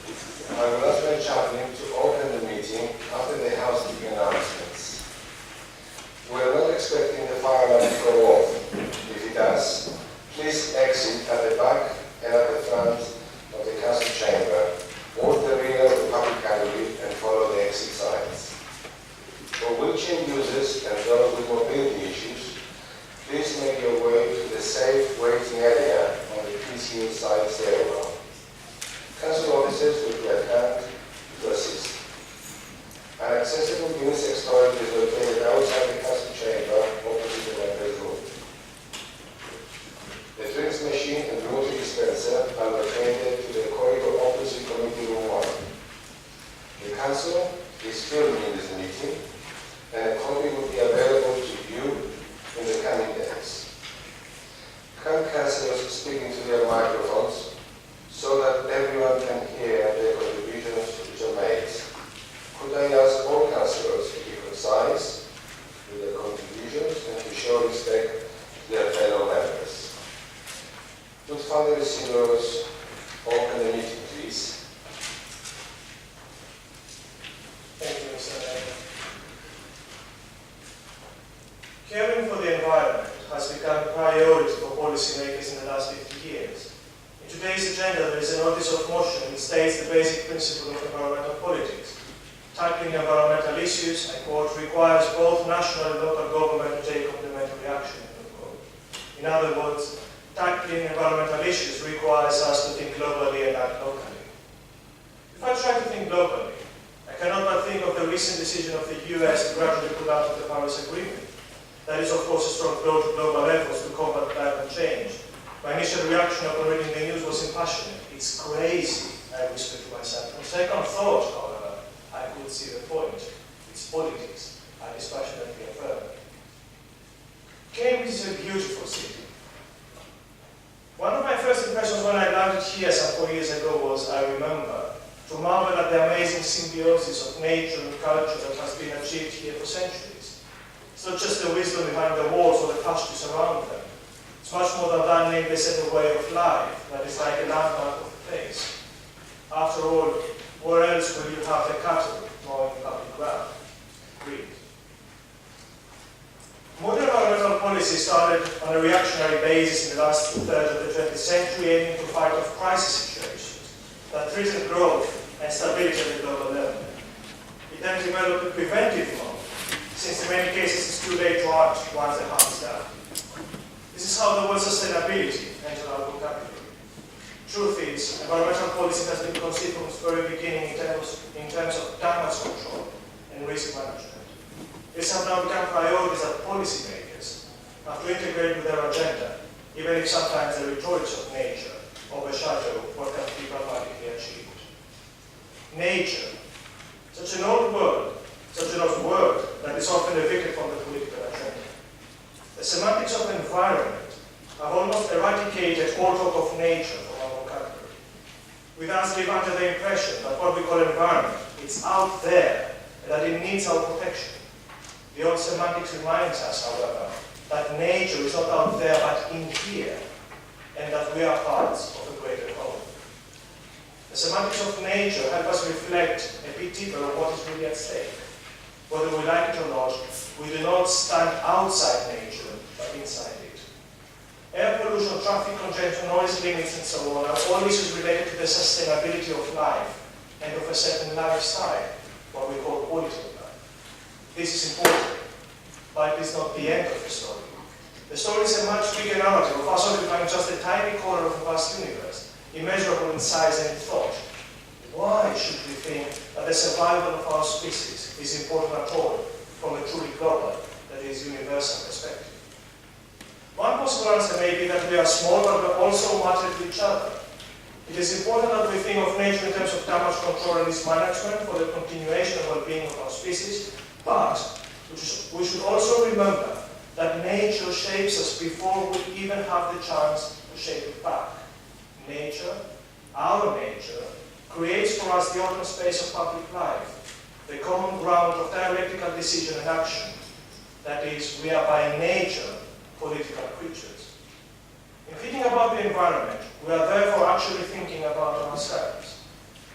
I will ask my chaplain to open the meeting after the housekeeping announcements. We are not expecting the fire alarm to go off. If it does, please exit at the back and at the front of the council chamber, or the rear of the public gallery, and follow the exit signs. For wheelchair users and those with mobility issues, please make your way to the safe waiting area on the PCU side stairwell. Council officers will be at hand to assist. An accessible unisex toilet is located outside the council chamber, opposite the members' room. The drinks machine and water dispenser are located to the corridor opposite Committee Room 1. The council is filming this meeting, and a copy will be available to you in the coming days. Can councillors speak into their microphones so that everyone can hear their contributions which are made? Could I ask all councillors to be concise with their contributions and to show respect to their fellow members? Would Father Isidoros open the meeting, please? Thank you, Mr. Mayor. Caring for the environment has become a priority for policymakers in the last 50 years. In today's agenda, there is a notice of motion which states the basic principle of environmental politics. Tackling environmental issues, I quote, requires both national and local government to take complementary action, unquote. In other words, tackling environmental issues requires us to think globally and act locally. If I try to think globally, I cannot but think of the recent decision of the US to gradually pull out of the Paris Agreement. That is, of course, a strong blow to global efforts to combat climate change. My initial reaction upon reading the news was impassioned. It's crazy, I whispered to myself. On second thought, however, I could see the point. It's politics, I dispassionately affirmed. Cambridge is a beautiful city. One of my first impressions when I landed here some 4 years ago was, I remember, to marvel at the amazing symbiosis of nature and culture that has been achieved here for centuries. It's not just the wisdom behind the walls or the pastures around them. It's much more than that namely set of way of life that is like a landmark of the place. After all, where else will you have the cattle mowing public ground? Read. Modern environmental policy started on a reactionary basis in the last third of the 20th century, aiming to fight off crisis situations that threatened growth and stability at the global level. It then developed a preventive mode, since in many cases it's too late to act once the harm is done. This is how the word sustainability entered our vocabulary. Truth is, environmental policy has been conceived from its very beginning in terms of damage control and risk management. These have now become priorities that policymakers have to integrate with their agenda, even if sometimes the rhetorics of nature overshadow what can be pragmatically achieved. Nature, such an old word, such an old word that is often evicted from the political agenda. The semantics of environment have almost eradicated all talk of nature from our vocabulary. We thus live under the impression that what we call environment is out there and that it needs our protection. The old semantics reminds us, however, that nature is not out there but in here, and that we are parts of a greater whole. The semantics of nature help us reflect a bit deeper on what is really at stake. Whether we like it or not, we do not stand outside nature, but inside it. Air pollution, traffic congestion, noise limits, and so on are all issues related to the sustainability of life and of a certain lifestyle, what we call quality of life. This is important, but it is not the end of the story. The story is a much bigger narrative of us occupying just a tiny corner of a vast universe, immeasurable in size and thought. Why should we think that the survival of our species is important at all from a truly global, that is, universal perspective? One possible answer may be that we are small, but we also matter to each other. It is important that we think of nature in terms of damage control and risk management for the continuation and well-being of our species, but we should also remember that nature shapes us before we even have the chance to shape it back. Nature, our nature, creates for us the open space of public life, the common ground of dialectical decision and action. That is, we are by nature political creatures. In thinking about the environment, we are therefore actually thinking about ourselves.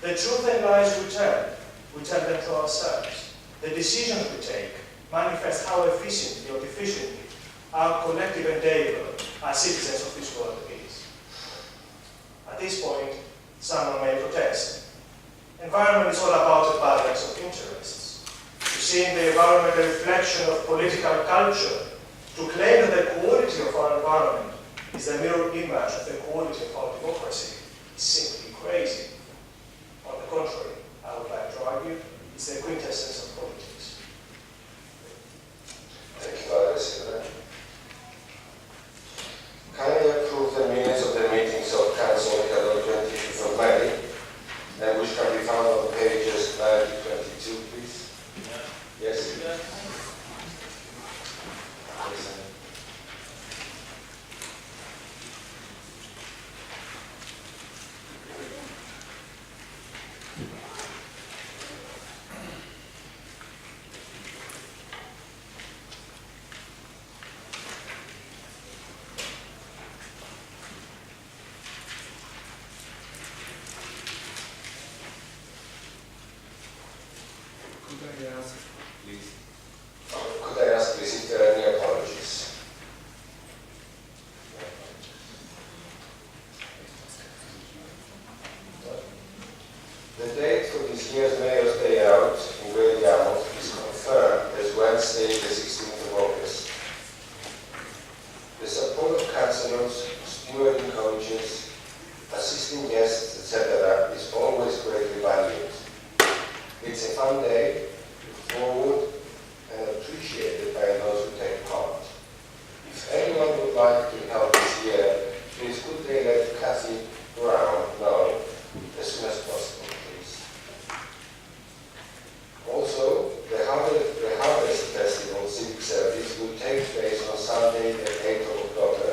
The truth and lies we tell them to ourselves. The decisions we take manifest how efficiently or deficiently our collective endeavor as citizens of this world is. At this point, someone may protest. Environment is all about the balance of interests. To see in the environment a reflection of political culture, to claim that the quality of our environment is the mirror image of the quality of our democracy is simply crazy. On the contrary, I would like to argue it's the quintessence of politics. Thank you, Father Silva. Kindly approve the minutes of the meetings of Council held on 25th of May, and which can be found on pages 9 to 22, please. Yes? Could I ask, please, if there are any apologies? The date for this year's Mayor's Day Out in Great Yarmouth is confirmed as Wednesday, the 16th of August. The support of councillors, stewarding coaches, assisting guests, etc. is always greatly valued. It's a fun day, forward and appreciated by those who take part. If anyone would like to help this year, please could they let Kathy Brown know as soon as possible, please. Also, the Harvest Festival Civic Service will take place on Sunday, the 8th of October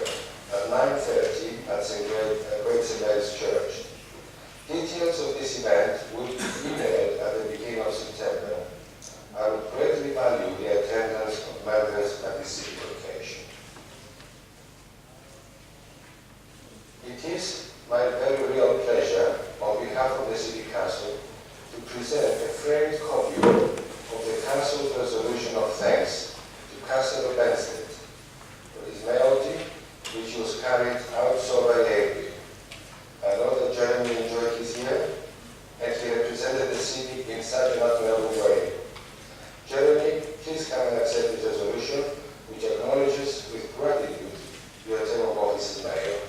at 9:30 at Great St. Mary's Church. Details of this event will be emailed at the beginning of September. I would greatly value the attendance of members at this civic occasion. It is my very real pleasure, on behalf of the City Council, to present a framed copy of the Council's resolution of thanks to Councillor Benstead for his melody, which was carried out so reliably. I know that Jeremy enjoyed his year, and he represented the city in such an admirable way. Jeremy, please come and accept this resolution, which acknowledges with gratitude your term of office as mayor.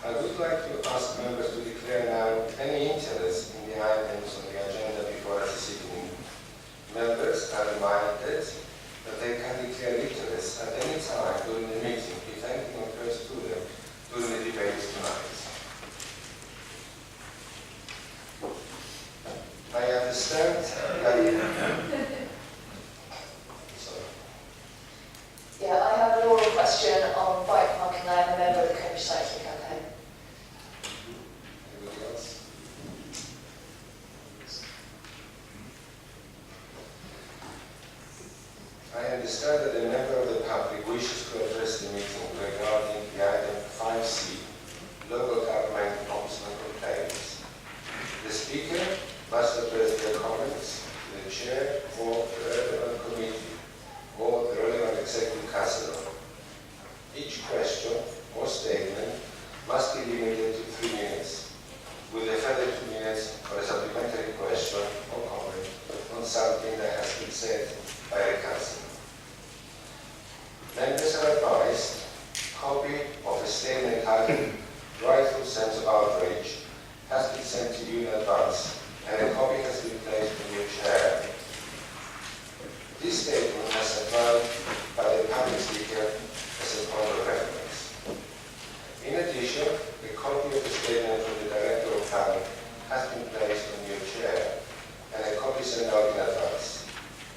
I would like to ask members to declare now any interest in the items on the agenda before us this evening. Members are reminded that they can declare interest at any time during the meeting if anything occurs to them during the debate tonight. I understand that Yeah, I have an oral question on bike parking. I am a member of the Cambridge Cycling Campaign. Anybody else? I understand that a member of the public wishes to address the meeting regarding the item 5C, local government ombudsman complaints. The speaker must address their comments to the chair or the relevant committee or the relevant executive councillor. Each question or statement must be limited to 3 minutes, with a further 2 minutes for a supplementary question or comment on something that has been said by the councillor. Members are advised a copy of a statement entitled Rightful Sense of Outrage has been sent to you in advance, and a copy has been placed in your chair run by the public speaker as a point of reference. In addition, a copy of the statement from the Director of Planning has been placed on your chair, and a copy sent out in advance.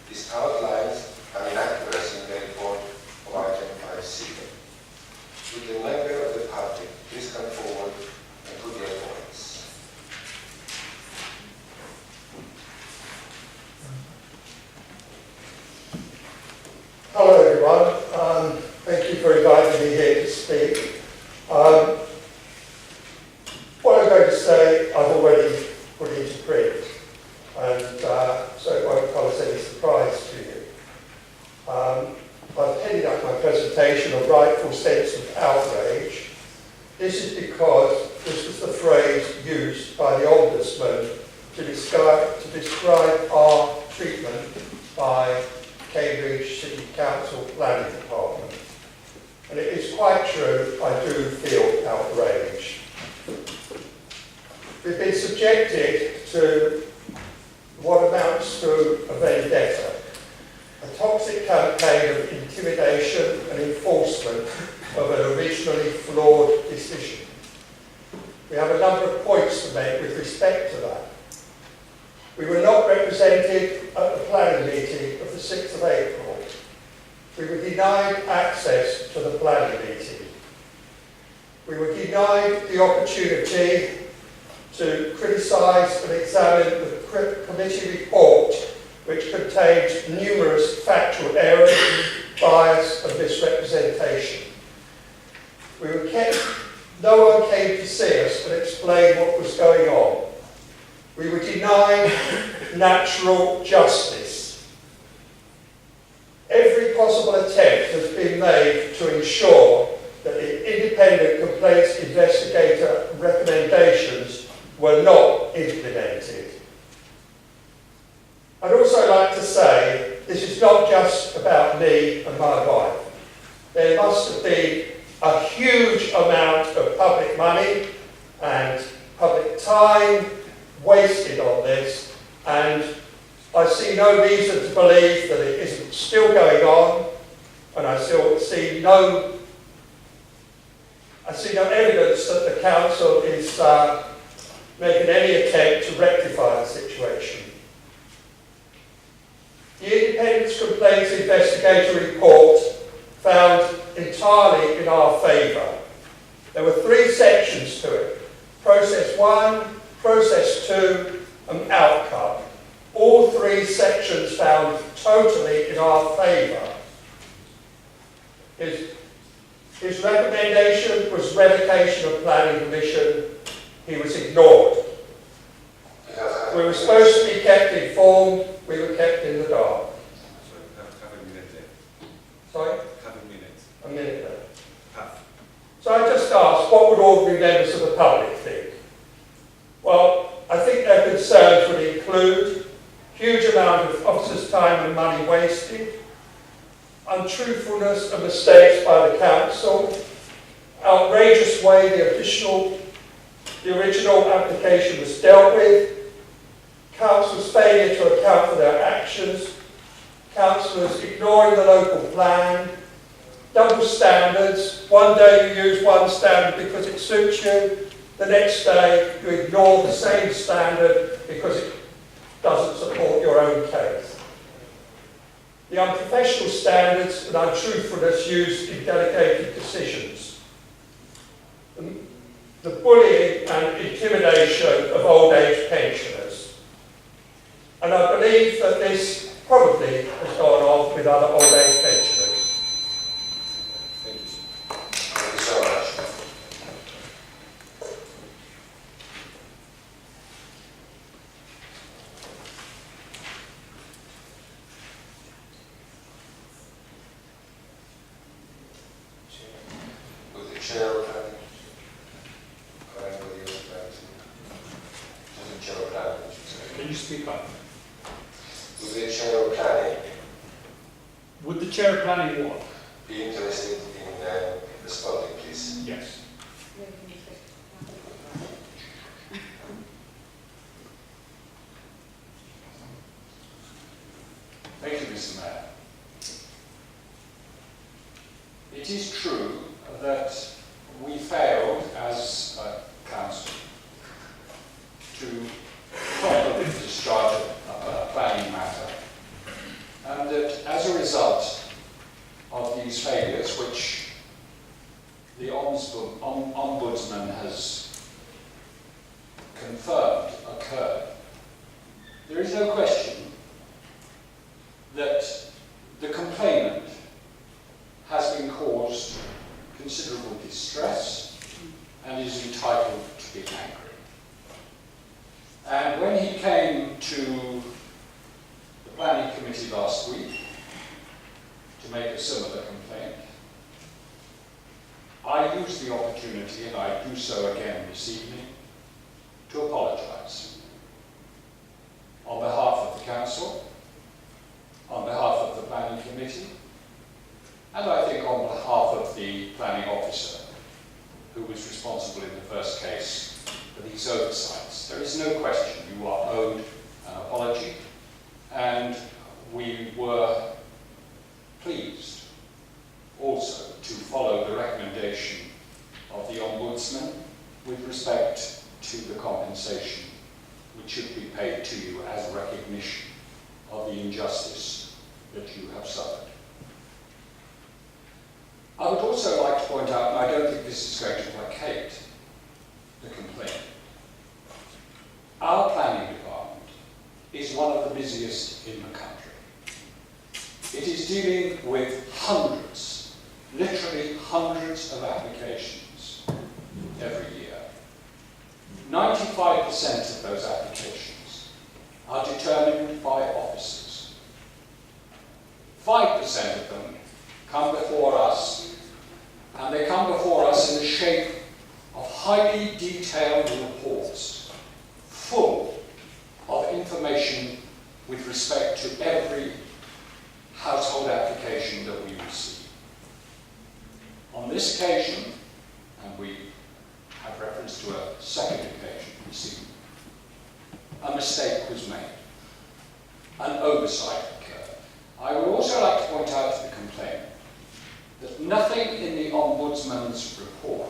This outlines an inaccuracy in the report of item 5C. Would the member of the public please come forward and put their points? Hello everyone, thank you for inviting me here to speak. What I'm going to say I've already put into print, and so it won't come as any surprise to you. I've headed up my presentation a rightful sense of outrage. This is because this was the phrase used by the Ombudsman to describe our treatment by Cambridge City Council Planning Department. And it is quite true, I do feel outraged. We've been subjected to what amounts to a vendetta, a toxic campaign of intimidation and enforcement of an originally flawed decision. We have a number of points to make with respect to that. We were not represented at the planning meeting of the 6th of April. We were denied access to the planning meeting. We were denied the opportunity to criticise and examine the committee report, which contains numerous factual errors, bias and misrepresentation. No one came to see us and explain what was going on. We were denied natural justice. Every possible attempt has been made to ensure that the independent complaints investigator recommendations were not implemented. I'd also like to say this is not just about me and my wife. There must have been a huge amount of public money and public time wasted on this, and I see no reason to believe that it isn't still going on, and I see no evidence that the council is making any attempt to rectify the situation. The Independent Complaints Investigator report found entirely in our favour. There were 3 sections to it: Process 1, Process 2 and Outcome. All 3 sections found totally in our favour. His recommendation was revocation of planning permission. He was ignored. We were supposed to be kept informed. We were kept in the dark. Have a minute there. Sorry? Have a minute. A minute there. Have. So I just asked, what would ordinary members of the public think? Well, I think their concerns would include huge amount of officers' time and money wasted, untruthfulness and mistakes by the council, outrageous way the original application was dealt with, council's failure to account for their actions, councillors ignoring the local plan, double standards. One day you use one standard because it suits you, the next day you ignore the same standard because it doesn't support your own case. The unprofessional standards and untruthfulness used in delegated decisions. The bullying and intimidation of old age pensioners. And I believe that this probably has gone on with other old age pensioners. Thank you, sir. Thank you so much. With the chair of planning, or anybody else like to? The chair of planning, I should say. Can you speak up? With the chair of planning, Would the chair of planning what? be interested in responding, please. Yes. Thank you, Mr. Mayor. it is true that we failed as a council to properly discharge a planning matter, and that as a result of these failures, which the Ombudsman has confirmed occurred, there is no question that the complainant has been caused considerable distress and is entitled to be angry. And when he came to the planning committee last week to make a similar complaint, I used the opportunity, and I do so again this evening, to apologise on behalf of the council, on behalf of the planning committee, and I think on behalf of the planning officer who was responsible in the first case for these oversights. There is no question you are owed an apology, and we were pleased also to follow the recommendation of the Ombudsman with respect to the compensation which should be paid to you as recognition of the injustice that you have suffered. I would also like to point out, and I don't think this is going to placate the complaint, our planning department is one of the busiest in the country. It is dealing with hundreds, literally hundreds of applications every year. 95% of those applications are determined by officers. 5% of them come before us, and they come before us in the shape of highly detailed reports, full of information with respect to every household application that we receive. On this occasion, and we have reference to a second occasion this evening, a mistake was made, an oversight occurred. I would also like to point out to the complainant that nothing in the Ombudsman's report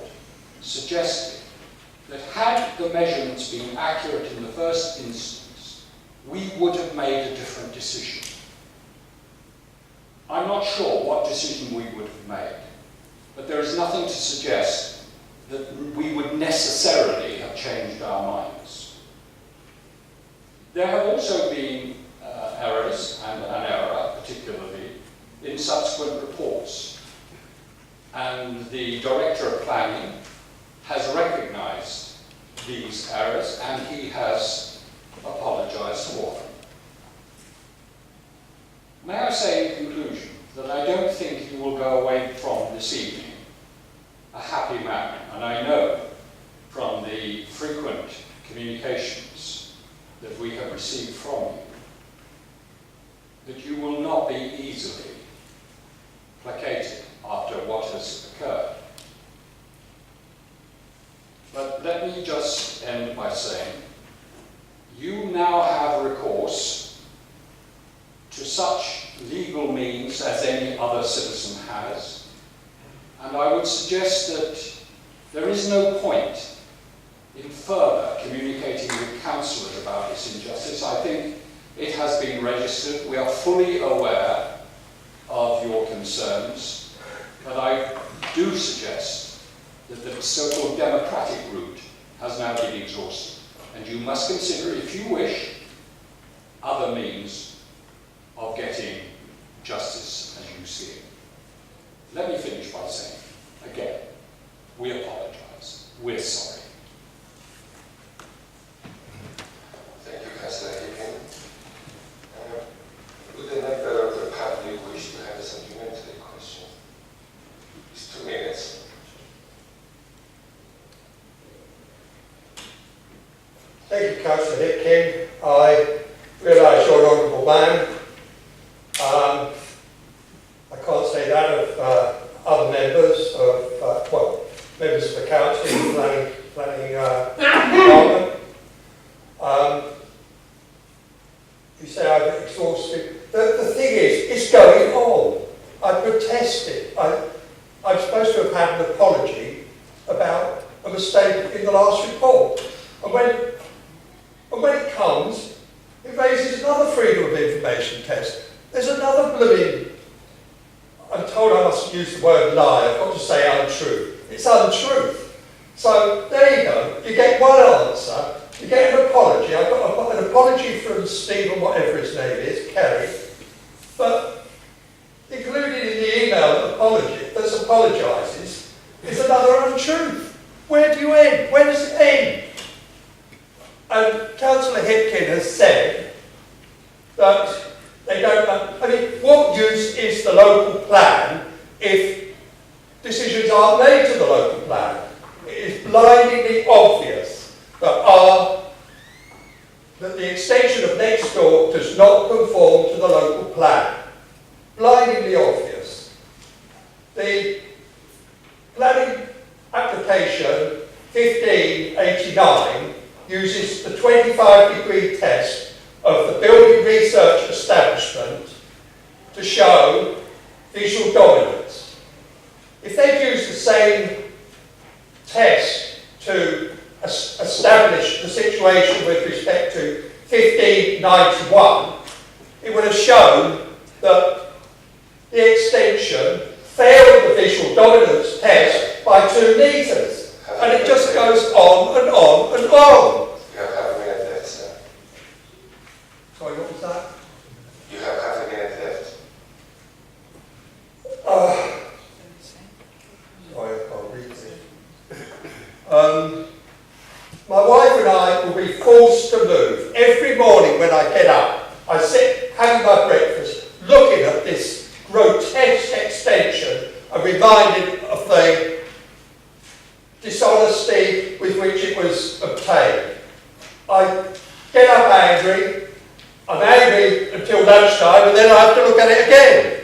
suggested that had the measurements been accurate in the first instance, we would have made a different decision. I'm not sure what decision we would have made, but there is nothing to suggest that we would necessarily have changed our minds. There have also been errors, and an error particularly, in subsequent reports. And the Director of Planning has recognised these errors, and he has apologised for them. May I say in conclusion that I don't think you will go away from this evening a happy man, and I know from the frequent communications that we have received from you that you will not be easily placated after what has occurred. But let me just end by saying, you now have recourse to such legal means as any other citizen has, and I would suggest that there is no point in further communicating with councillors about this injustice. I think it has been registered. We are fully aware of your concerns, but I do suggest that the so-called democratic route has now been exhausted, and you must consider, if you wish, other means of getting justice as you see it. Let me finish by saying, again, we apologise. We're sorry. Thank you, Councillor Higgin. Would the member of the public wish to have a supplementary question? It's 2 minutes. Thank you, Councillor Hipkin. I realise you're an honourable man. I can't say that of other members of, members of the council, planning department. You say I've exhausted. The thing is, it's going on. I protested. I I'm supposed to have had an apology about a mistake in the last report. And when it comes, it raises another freedom of information test. There's another blooming, I'm told I mustn't use the word lie, I've got to say untruth. It's untruth. So there you go, you get one answer, you get an apology. I've got an apology from Stephen, whatever his name is, Kelly, but included in the email that apologises is another untruth. Where do you end? Where does it end? And Councillor Hipkin has said that they don't know. I mean, what use is the local plan if decisions aren't made to the local plan? It is blindingly obvious that the extension of next door does not conform to the local plan. Blindingly obvious. The planning application 1589 uses the 25-degree test of the building research establishment to show visual dominance. If they'd used the same test to establish the situation with respect to 1591, it would have shown that the extension failed the visual dominance test by 2 metres. And it just goes on and on and on. You have half a minute left, sir. Sorry, what was that? You have half a minute left. Sorry, I can't read it. My wife and I will be forced to move. Every morning when I get up, I sit having my breakfast, looking at this grotesque extension and reminded of the dishonesty with which it was obtained. I get up angry, I'm angry until lunchtime, and then I have to look at it again.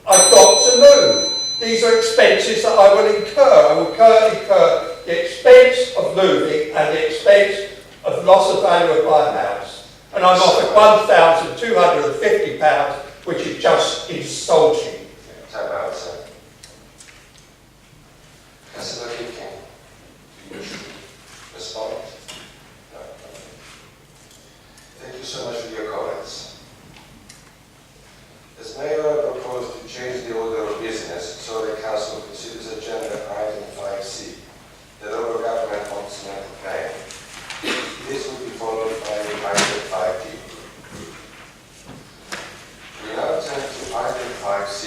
I've got to move. These are expenses that I will incur. I will incur the expense of moving and the expense of loss of value of my house. And I'm offered £1,250, which is just insulting. Time out, sir. Councillor Hipkin, do you wish to respond? No. Thank you so much for your comments. As Mayor, I propose to change the order of business so the Council considers agenda item 5C, the local government ombudsman complaint. This will be followed by item 5D. We now turn to item 5C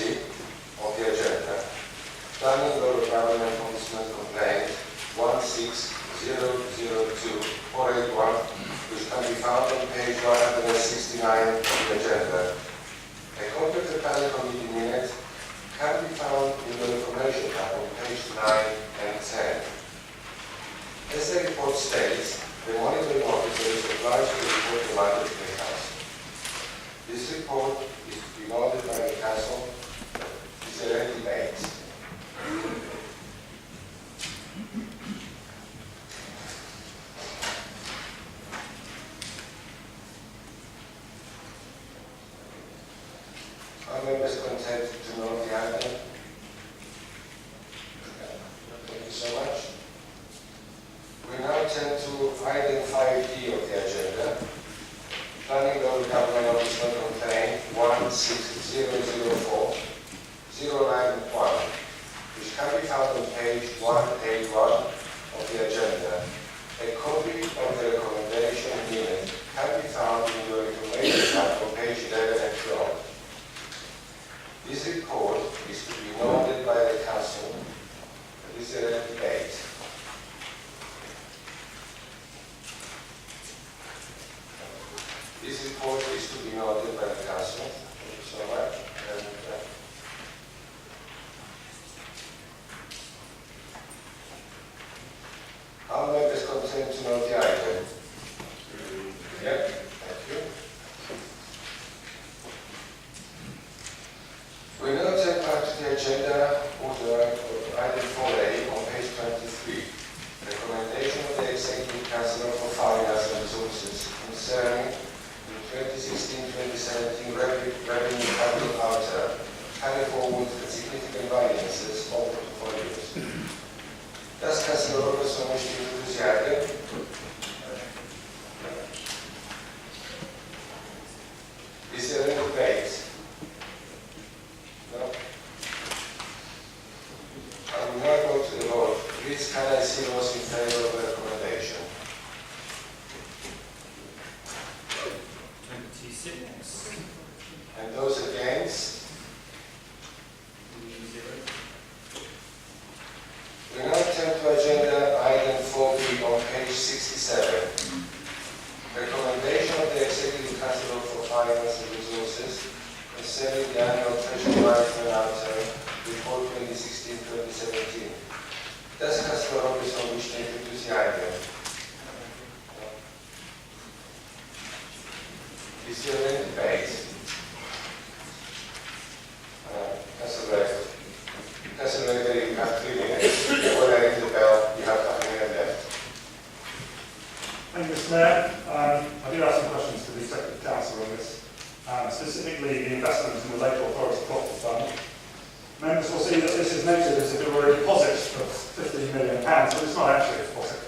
of the agenda. Planning local government ombudsman complaint 16002-481, which can be found on page 169 of the agenda. A copy of the planning committee minute can be found in the information tab on page 9 and 10. As the report states, the monitoring officer is obliged to report the matter to the Council. This report is to be noted by the Council. Is there any debate? Are members content to note the item? Thank you so much. We now turn to item 5D of the agenda. Planning local government ombudsman complaint 16004-091, which can be found on page 181 of the agenda. A copy of the recommendation minute can be found in your information tab on page 11 and 12. This report is to be noted by the Council. Is there a debate? This report is to be noted by the Council. Thank you so much. And, are members content to note the item? Yeah, thank you. We now turn back to the agenda of item 4A on page 23. Recommendation of the Executive Council for Finance and Resources concerning the 2016-2017 revenue capital outer, carry forward the significant variances of the Does Councillor Robertson wish to introduce the item? Is there any debate? No? I will now go to the vote. Please, can I see those in favour of the recommendation? 26. And those against? We now turn to agenda item 4B on page 67. Recommendation of the Executive Council for Finance and Resources concerning the annual Treasury Management Authority report 2016-2017. Does Councillor Robertson wish to introduce the item? Is there any debate? Councillor Redford. Councillor Redford, you have 3 minutes. When I ring the bell, you have 5 minutes left. Thank you, Mr. Mayor. I do have some questions to the Executive Council on this, specifically the investment in the Local Authority Property Fund. Members will see that this is noted as if it were a deposit of £15 million, but it's not actually a deposit.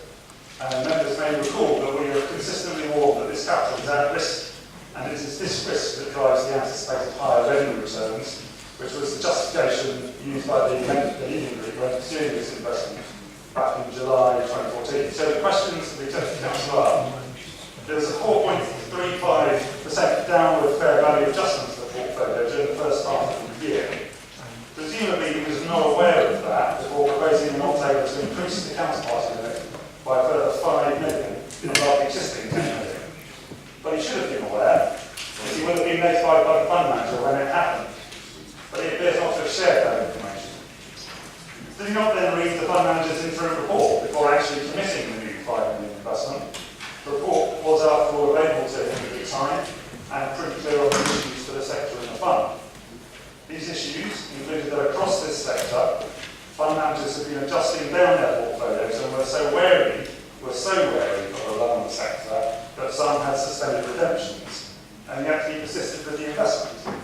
Members may recall that we have consistently warned that this capital is at risk, and it is this risk that drives the anticipated higher revenue returns, which was the justification used by the Union Group when pursuing this investment back in July 2014. So the questions to the Executive Council are, there was a 4.35% downward fair value adjustment to the portfolio during the first half of the year. Presumably he was not aware of that before proposing an on-table to increase the counterparty limit by a further 5 million above the existing 10 million. But he should have been aware, because he would have been notified by the fund manager when it happened. But he appears not to have shared that information. Did he not then read the fund manager's interim report before actually committing the new 5 million investment? The report was, after all, available to him at the time and pretty clear on the issues for the sector and the fund. These issues included that across this sector, fund managers have been adjusting down their portfolios and were so wary of the London sector that some had suspended redemptions, and yet he persisted with the investment.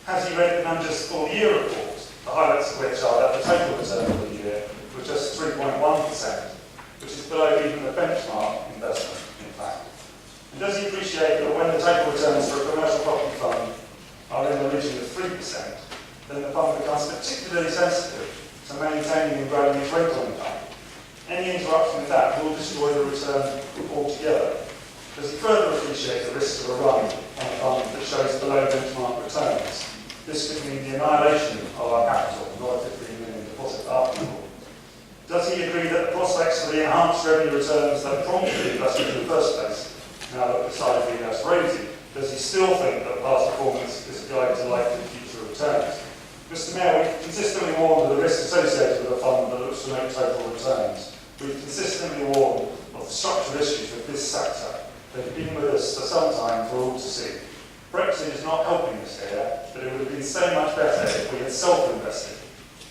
Has he read the manager's full year report, the highlights of which are that the total return for the year was just 3.1%, which is below even the benchmark investment, in fact? And does he appreciate that when the total returns for a commercial property fund are in the region of 3%, then the fund becomes particularly sensitive to maintaining and growing its rental income? Any interruption with that will destroy the return altogether. Does he further appreciate the risks of a run on a fund that shows below benchmark returns? This could mean the annihilation of our capital, not a 15 million deposit after all. Does he agree that the prospects for the enhanced revenue returns that prompted the investment in the first place now look decidedly less rosy? Does he still think that past performance is a guide to likely future returns? Mr. Mayor, we've consistently warned of the risks associated with a fund that looks to make total returns. We've consistently warned of the structural issues with this sector. They've been with us for some time for all to see. Brexit is not helping us here, but it would have been so much better if we had self-invested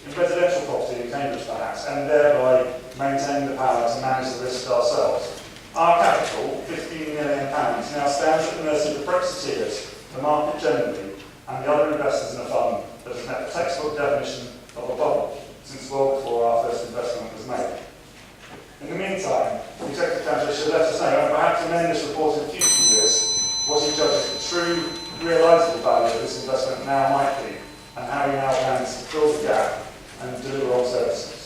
in residential property in Cambridge perhaps, and thereby maintain the power to manage the risk ourselves. Our capital, £15 million, now stands at the mercy of the Brexiteers, the market generally, and the other investors in the fund that has met the textbook definition of a bubble since well before our first investment was made. In the meantime, the Executive Council should let us know, and perhaps amend this report in future years, what he judges the true, realisable value of this investment now might be, and how he now plans to fill the gap and deliver on services.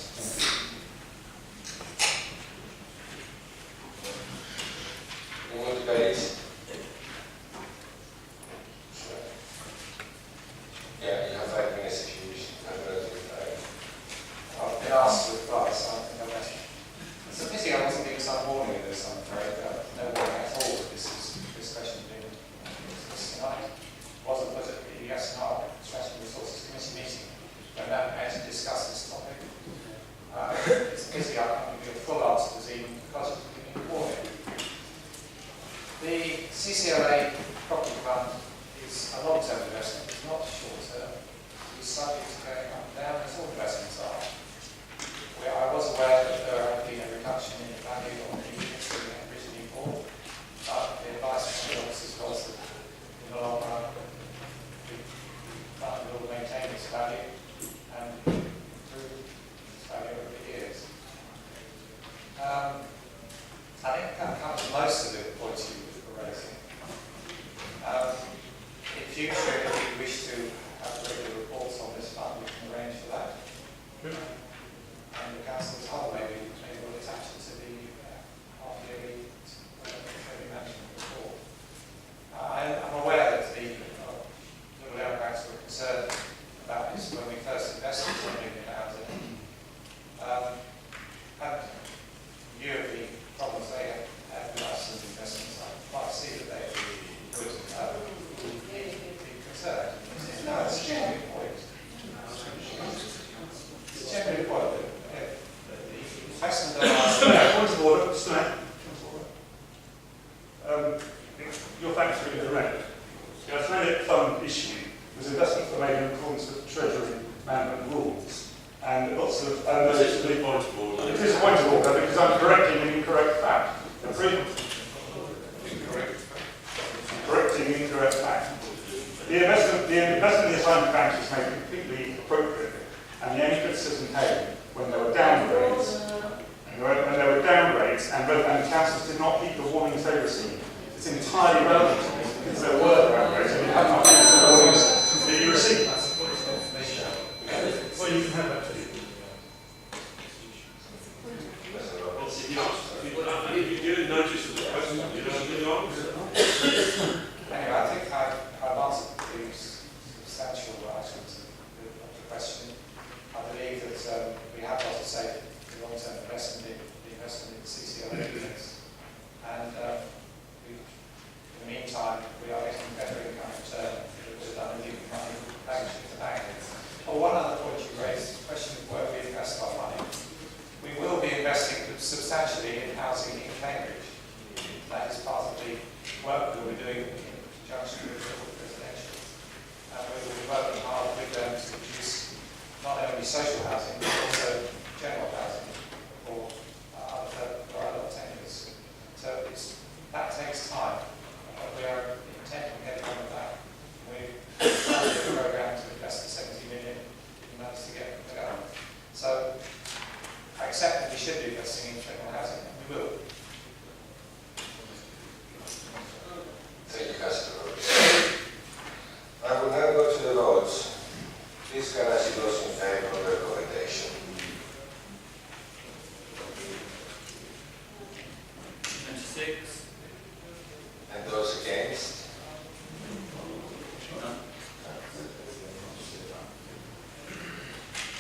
Any more debate? Yeah, you have 5 minutes if you wish to have relative time. I've been asked to advise, so I think I'm actually... It's a pity I wasn't given some warning of this, I'm afraid. No warning at all that this question being discussed tonight. It wasn't put at the SNR Strategy Resources Committee meeting when that met to discuss this topic. It's a pity I can't give you a full answer this evening because of giving a warning. The CCLA property fund is a long-term investment, it's not short-term. It's subject to going up and down, as all investments are. million housing. And in view of the problems they have with us as investments, I'd like to see that they would be concerned. No, it's a genuine point. It's a genuine point that the investment Point of order, Mr. Mayor. Your facts are incorrect. The Icelandic fund issue was investments were made in accordance with Treasury management rules. And lots of... This is the point of order. It is a point of order because I'm correcting an incorrect fact. Correcting an incorrect fact. The investment in the Icelandic bank was made completely appropriate. And the only criticism came when there were downgrades. When there were downgrades and the councils did not heed the warnings they received. It's entirely relevant to this because there were downgrades and you have not heeded the warnings that you received. Well, you can have that too. If you didn't notice the question, you know the answer. Anyway, I think I've answered the substantial items of the question. I believe that we have got to say the long-term investment in CCL units. And in the meantime, we are getting better income return with unlimited money back to the bank. Oh, one other point you raised, the question of where we invest our money. We will be investing substantially in housing in Cambridge. That is part of the work that we're doing in conjunction with residential. And we will be working hard with them to produce not only social housing, but also general housing for other tenures. So that takes time. We are intent on getting on with that. We've started a program to invest the 70 million and managed to get it going. So I accept that we should be investing in general housing, and we will. Thank you, Councillor Roberts. I will now go to the votes. Please can I see those in favour of the recommendation? 26. And those against?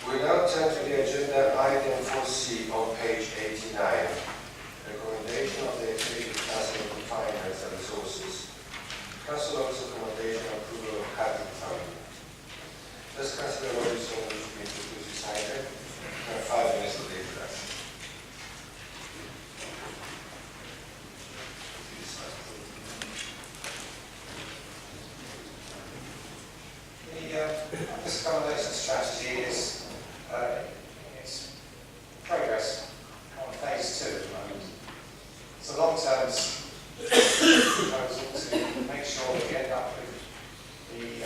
We now turn to the agenda item 4C on page 89. Recommendation of the Executive Council on Finance and Resources. Council also recommendation approval of capital funding. Does Councillor Robinson wish to introduce this item? 5 minutes of the introduction. This accommodation strategy is its progress on phase 2 at the moment. It's a long-term proposal to make sure that we end up with the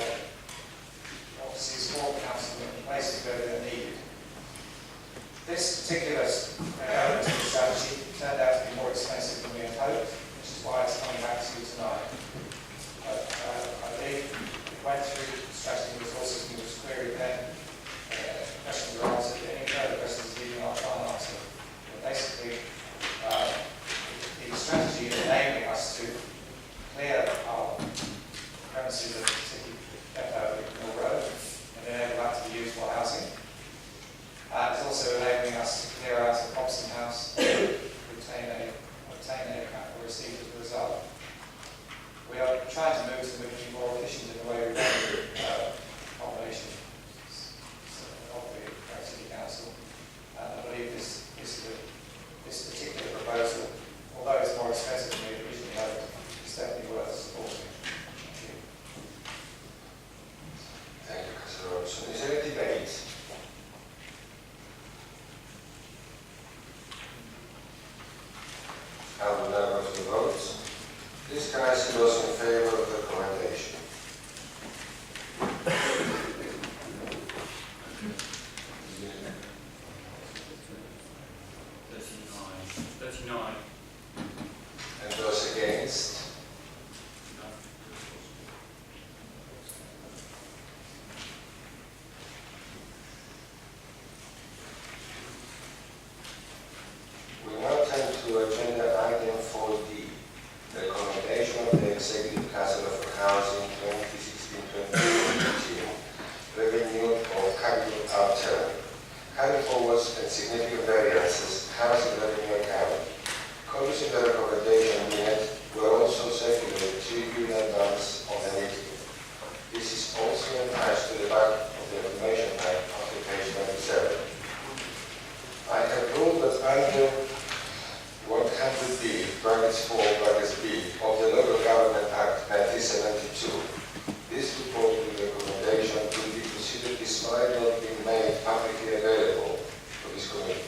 offices for council in places where they're needed. This particular element of the strategy turned out to be more expensive than we had hoped, which is why it's coming back to you tonight. I believe we went through the strategy and resources and was queried then. Questions were answered. Any further questions leaving our final answer. But basically, the strategy is enabling us to clear our premises of the city depot at Mill Road and enable that to be used for housing. It's also enabling us to clear out of Hobson House, obtain a capital receipt as a result. carry forwards and significant variances, housing revenue account. Copies of the recommendation minute were also circulated to you in advance of the meeting. This is also attached to the back of the information pack after page 27. I have ruled that under 100B, brackets 4, brackets B, of the Local Government Act 1972, this report with recommendation will be considered despite not being made publicly available for this committee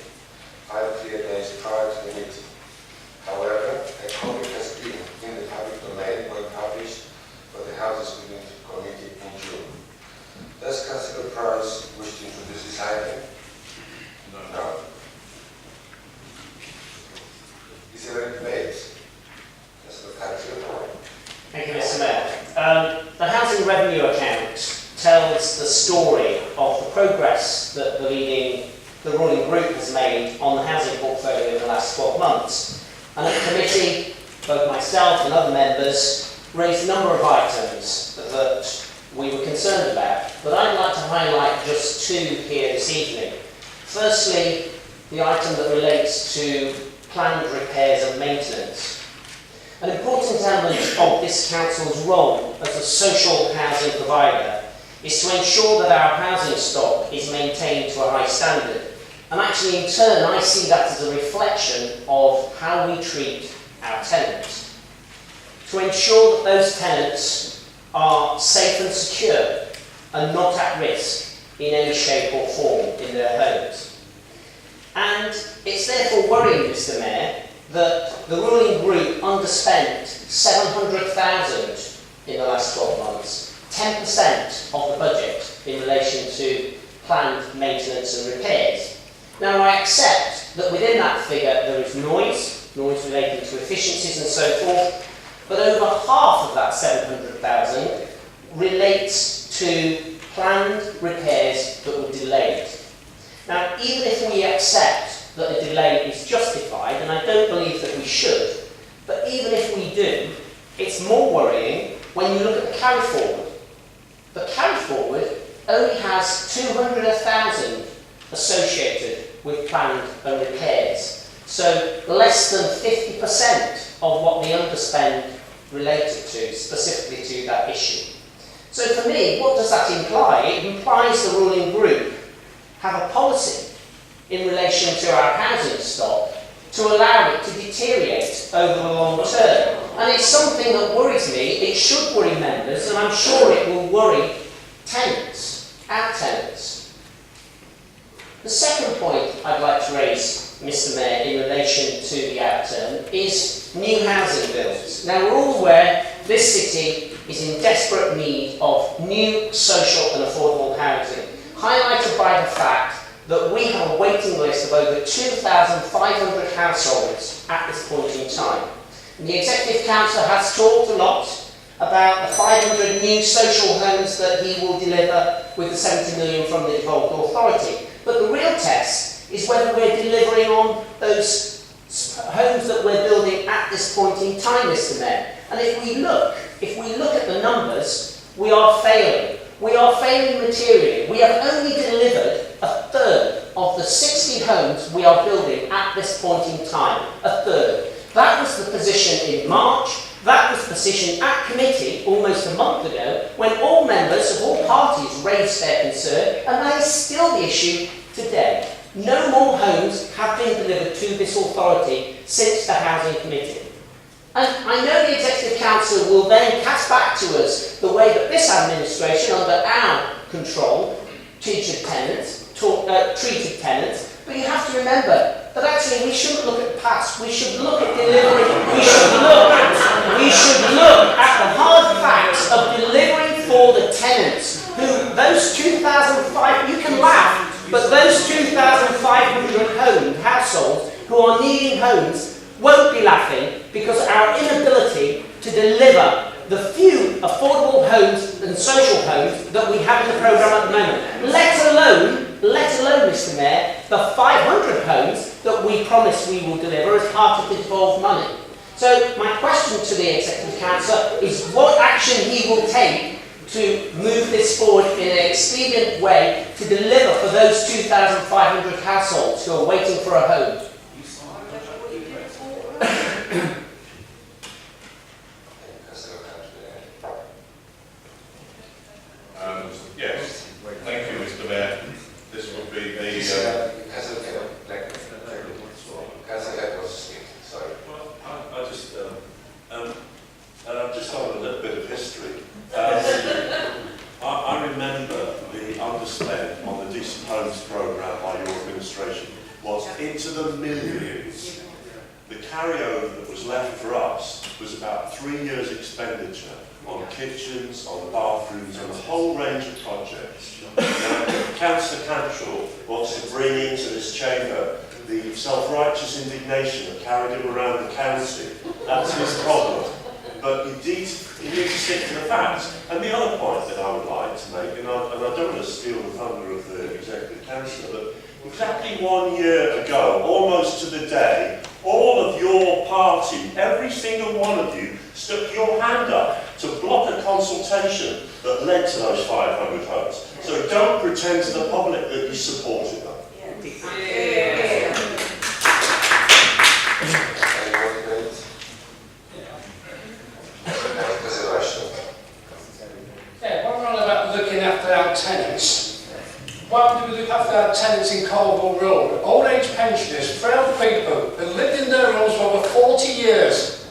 5 clear days prior to the meeting. However, a copy has been in the public domain when published for the Houses Committee in June. Does Councillor Price wish to introduce this item? No. Is there any debate? Councillor Councillor. Thank you, Mr. Mayor. The housing revenue account tells the story of the progress that the ruling group has made on the housing portfolio in the last 12 months. And at committee, both myself and other members raised a number of items that we were concerned about. But I'd like to highlight just 2 here this evening. Firstly, the item that relates to planned repairs and maintenance. An important element of this council's role as a social housing provider is to ensure that our housing stock is maintained to a high standard. And actually, in turn, I see that as a reflection of how we treat our tenants. To ensure that those tenants are safe and secure and not at risk in any shape or form in their homes. And it's therefore worrying, Mr. Mayor, that the ruling group underspent 700,000 in the last 12 months, 10% of the budget in relation to planned maintenance and repairs. Now, I accept that within that figure there is noise relating to efficiencies and so forth, but over half of that 700,000 relates to planned repairs that were delayed. Now, even if we accept that the delay is justified, and I don't believe that we should, but even if we do, it's more worrying when you look at the carry forward. The carry forward only has 200,000 associated with planned and repairs. So less than 50% of what the underspend related to, specifically to that issue. So for me, what does that imply? It implies the ruling group have a policy in relation to our housing stock to allow it to deteriorate over the long term. And it's something that worries me. It should worry members, and I'm sure it will worry tenants, our tenants. The second point I'd like to raise, Mr. Mayor, in relation to the outturn is new housing builds. Now, we're all aware this city is in desperate need of new social and affordable housing, highlighted by the fact that we have a waiting list of over 2,500 households at this point in time. And the Executive Council has talked a lot about the 500 new social homes that he will deliver with the 70 million from the devolved authority. But the real test is whether we're delivering on those homes that we're building at this point in time, Mr. Mayor. And if we look at the numbers, we are failing. We are failing materially. We have only delivered a third of the 60 homes we are building at this point in time. A third. That was the position in March. That was the position at committee almost a month ago, when all members of all parties raised their concern, and that is still the issue today. No more homes have been delivered to this authority since the Housing Committee. And I know the Executive Council will then cast back to us the way that this administration, under our control, treated tenants, but you have to remember that actually we shouldn't look at the past, we should look at delivering, we should look at the hard facts of delivering for the tenants, who those 2,500, you can laugh, but those 2,500 households who are needing homes won't be laughing because our inability to deliver the few affordable homes and social homes that we have in the programme at the moment, let alone, Mr. Mayor, the 500 homes that we promised we will deliver as part of the devolved money. So my question to the Executive Council is what action he will take to move this forward in an expedient way to deliver for those 2,500 households who are waiting for a home? Yes, thank you, Mr. Mayor. This will be the... Well, I've just told a little bit of history. I remember the underspend on the Decent Homes programme by your administration was into the millions. The carryover that was left for us was about 3 years' expenditure on kitchens, on bathrooms, on a whole range of projects. Councillor Cantrell wants to bring into this chamber the self-righteous indignation that carried him around the county. That's his problem. But indeed, you need to stick to the facts. And the other point that I would like to make, and I don't want to steal the thunder of the Executive Councillor, but exactly 1 year ago, almost to the day, all of your party, every single one of you, stuck your hand up to block a consultation that led to those 500 homes. So don't pretend to the public that you supported them. Yeah, what we're on about looking after our tenants. Why do we look after our tenants in Colville Road? Old age pensioners, frail people who lived in their homes for over 40 years.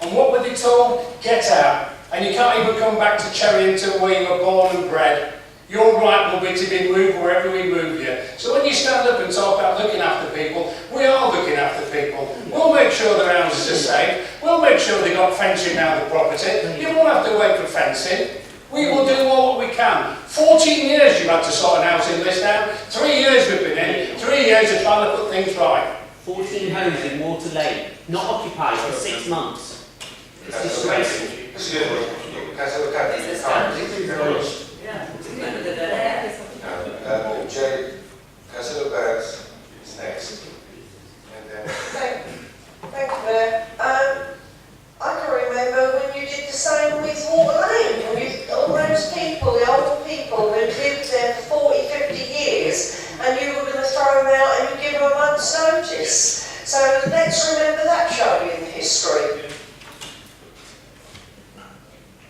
And what were they told? Get out. And you can't even come back to Cherrington where you were born and bred. Your right will be to be moved wherever we move you. So when you stand up and talk about looking after people, we are looking after people. We'll make sure their houses are safe. We'll make sure they've got fencing around the property. You won't have to wait for fencing. We will do all what we can. 14 years you've had to sort an housing list out. 3 years we've been in. 3 years of trying to put things right. 14 homes in Water Lane, not occupied for 6 months. It's disgraceful. Excuse me, Councillor Cantrell. Councillor Burns is next. And then... Thank you, Mayor. I can remember when you did the same with Water Lane, and you, all those people, the old people who lived there for 40, 50 years, and you were going to throw them out and you give them a month's notice. So let's remember that, shall we, in history.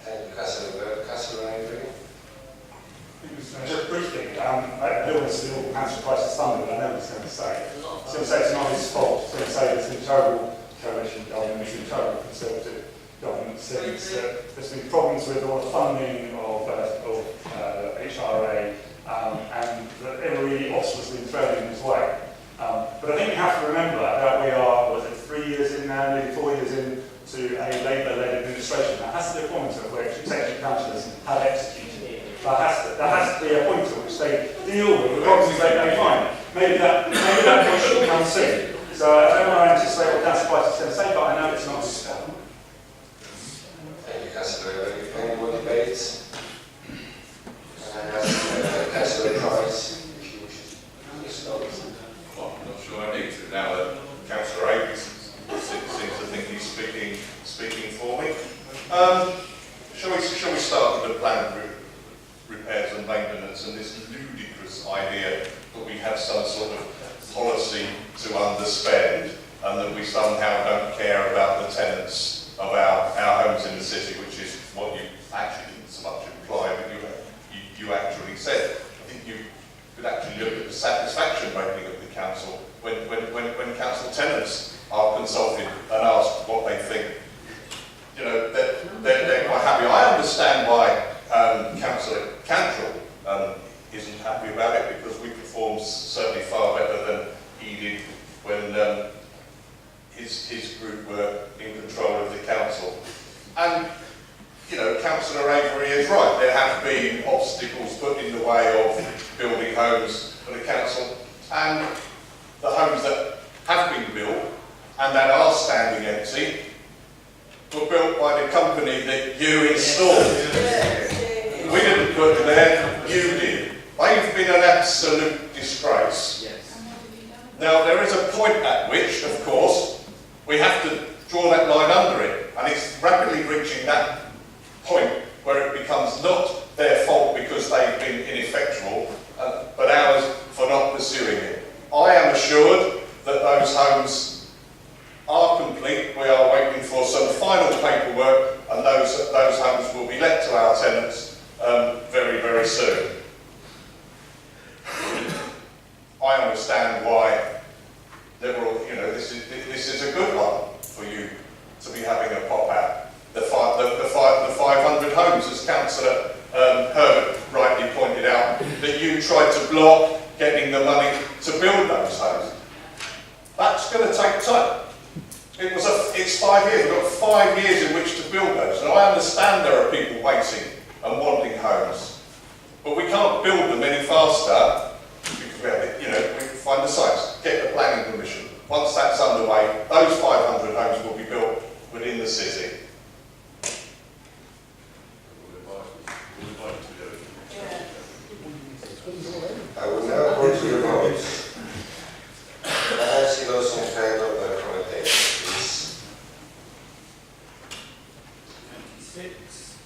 Thank you, Councillor Burns. Councillor Avery. Just briefly, I don't want to steal Councillor Price's thunder, but I know what he's going to say. He's going to say it's not his fault. He's going to say it's been terrible coalition government, it's been terrible Conservative government since there's been problems with all the funding of HRA and that every obstacle has been thrown in his way. But I think we have to remember that we are, was it 3 years in now, nearly 4 years in to a Labour-led administration. That has to be a point at which executive councillors have executed. That has to be a point at which they deal with the problems they may find. Maybe that point should come soon. So I don't want to anticipate what Councillor Price is going to say, but I know it's not his fault. Thank you, Councillor Avery. Any more debates? Councillor Price, if you wish to start. Well, I'm not sure I need to now that Councillor Avery seems to think he's speaking for me. Shall we start with the planned repairs and maintenance and this ludicrous idea that we have some sort of policy to underspend and that we somehow don't care about the tenants of our homes in the city, which is what you actually didn't so much imply, but you actually said. I think you could actually look at the satisfaction rating of the council when council tenants are consulted and asked what they think. You know, they're quite happy. I understand why Councillor Cantrell isn't happy about it, because we performed certainly far better than he did when his group were in control of the council. And, you know, Councillor Avery is right. There have been obstacles put in the way of building homes for the council, and the homes that have been built and that are standing empty were built by the company that you installed. We didn't put them there, you did. They've been an absolute disgrace. Now, there is a point at which, of course, we have to draw that line under it, and it's rapidly reaching that point where it becomes not assured that those homes are complete. We are waiting for some final paperwork, and those homes will be let to our tenants very, very soon. I understand why this is a good one for you to be having a pop at. The 500 homes, as Councillor Herbert rightly pointed out, that you tried to block getting the money to build those homes. That's going to take time. It's 5 years. We've got 5 years in which to build those. And I understand there are people waiting and wanting homes, but we can't build them any faster because we have, we find the sites, get the planning permission. Once that's underway, those 500 homes will be built within the city. I will now go to the votes. Can I see those in favour of the recommendation, please? 26.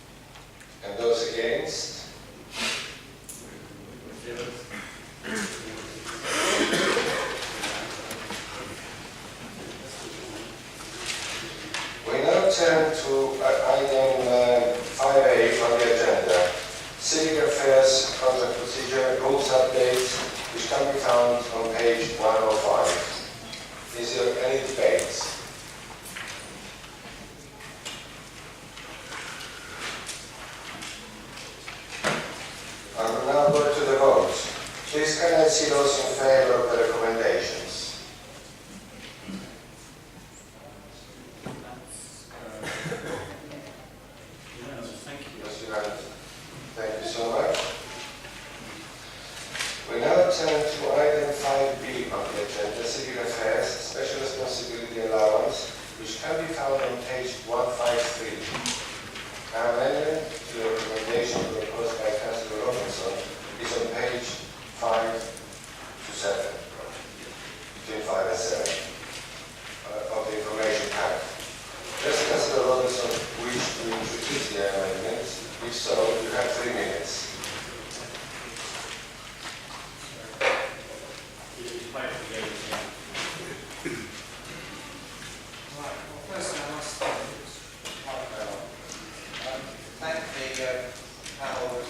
And those against? We now turn to item 5A on the agenda. Civic Affairs Contract Procedure Rules Update, which can be found on page 105. Is there any debate? I will now go to the vote. Please can I see those in favour of the recommendations? Thank you. Mr. Grant, thank you so much. We now turn to item 5B on the agenda, Civil Affairs, Special Responsibility Allowance, which can be found on page 153. An amendment to the recommendation proposed by Councillor Robinson is on page 5 to 7, between 5 and 7 of the information pack. Does Councillor Robinson wish to introduce the amendments? If so, you have 3 minutes. Right, well, first I must thank the panel that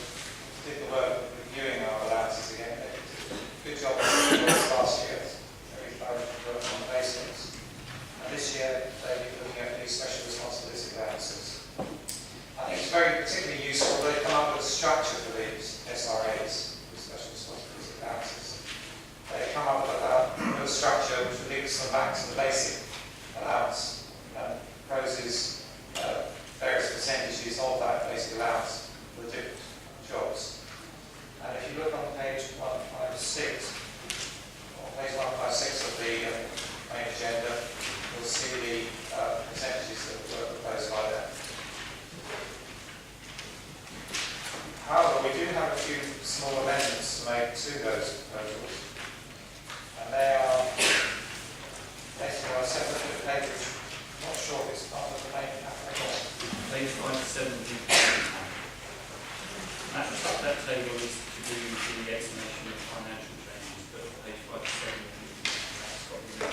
did the work of reviewing our allowances again. They did a good job of this last year. Very thorough work on the basics. And this year they'll be looking at these special responsibility allowances. I think it's very particularly useful that they come up with a structure for these SRAs, the special responsibility allowances. They come up with a structure which links them back to the basic allowance and proposes various percentages of that basic allowance for the different jobs. And if you look on page 156, or page 156 of the main agenda, you'll see the percentages that were proposed by them. However, we do have a few small amendments to make to those proposals. And they are basically on a separate bit of paper. I'm not sure if it's part of the main package. Page 570. That table is to do with the explanation of financial changes, but page 570 that's got the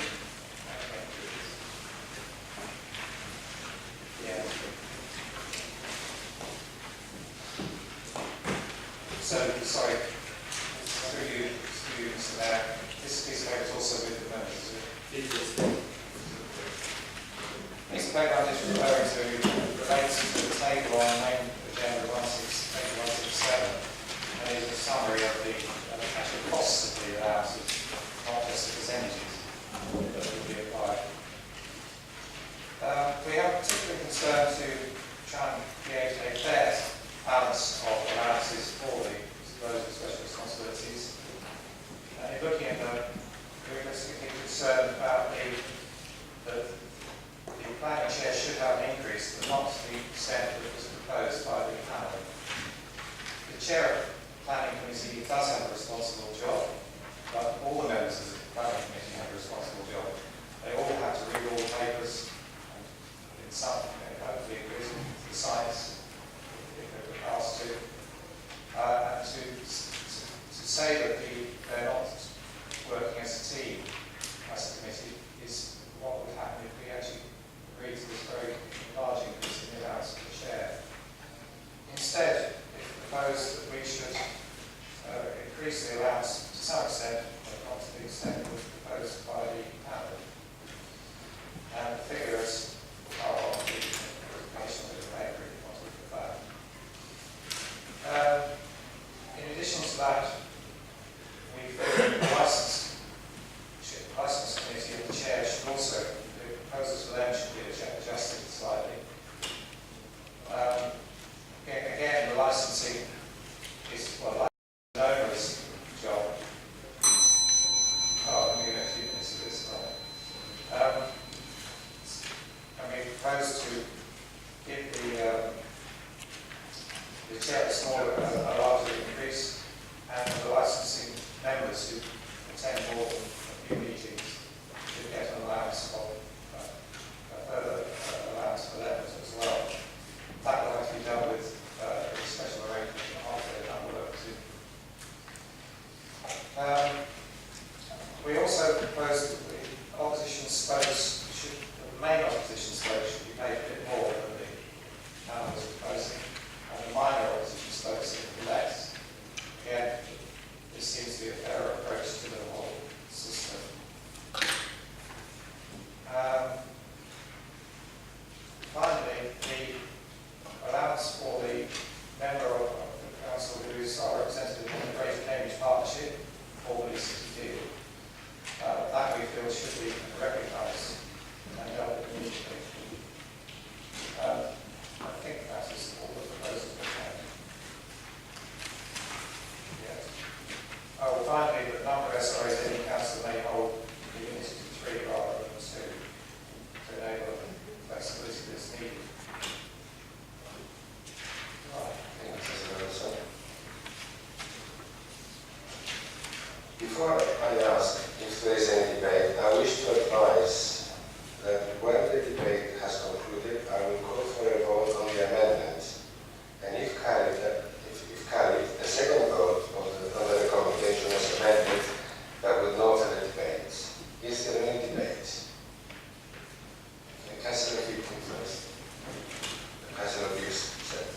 Yeah. So, sorry, through you, Mr. Mayor, this piece of paper is also with the members, is it? Piece of paper I'm just referring to relates to the table on main agenda 167, and is a summary of the actual costs of the allowances, not just the percentages that will be applied. We have particular concern to try and create a fair balance of allowances for those with special responsibilities. And in looking at them, we're particularly concerned about the planning chair should have an increase, but not to the extent that was proposed by the panel. The chair of the planning committee does have a responsible job, but all the members of the planning committee have a responsible job. They all have to read all the papers, and in some, hopefully agree with the science, if they were asked to, and to say that they're not working as a team We also proposed that the opposition spokes should, the main opposition spokes should be paid a bit more than the town was proposing, and the minor opposition spokes a bit less. Again, this seems to be a fairer approach to the whole system. Finally, the allowance for the member of the council who is our representative in the Greater Cambridge Partnership, formerly City Deal, that we feel should be recognised and dealt with immediately. I think that is all the proposals we have. Yes. Oh, finally, the number of SRAs any council may hold be limited to 3 rather than 2 to enable flexibility that's needed. Right. I think this is another side. Before I ask if there is any debate, I wish to advise that when the debate has concluded, I will call for a vote on the amendment. And if carried, a second vote on the recommendation as amended, that would not have a debate. Is there any debate? Councillor Keating first. Councillor Pierce second.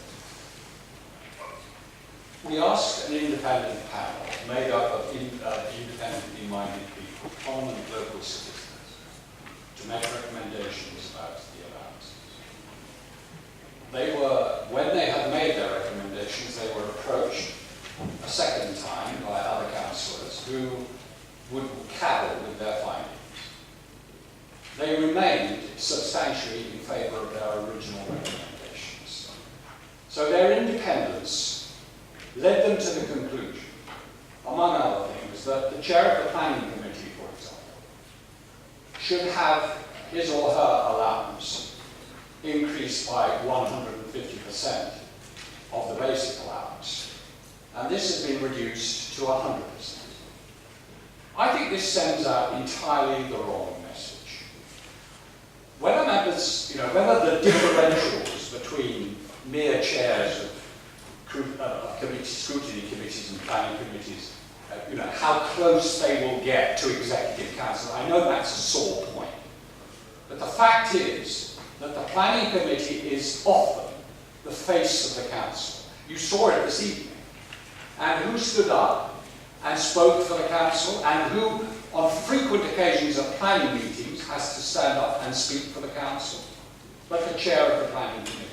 We asked an independent panel made up of independently minded people, prominent local citizens, to make recommendations about the allowances. When they had made their recommendations, they were approached a second time by other councillors who would cavil with their findings. They remained substantially in favour of their original recommendations. So their independence led them to the conclusion, among other things, that the chair of the planning committee, for example, should have his or her allowance increased by 150% of the basic allowance. And this has been reduced to 100%. I think this sends out entirely the wrong message. Whether members, whether the differentials between mere chairs of scrutiny committees and planning committees, how close they will get to executive council, I know that's a sore point. But the fact is that the planning committee is often the face of the council. You saw it this evening. And who stood up and spoke for the council, and who, on frequent occasions at planning meetings, has to stand up and speak for the council? But the chair of the planning committee.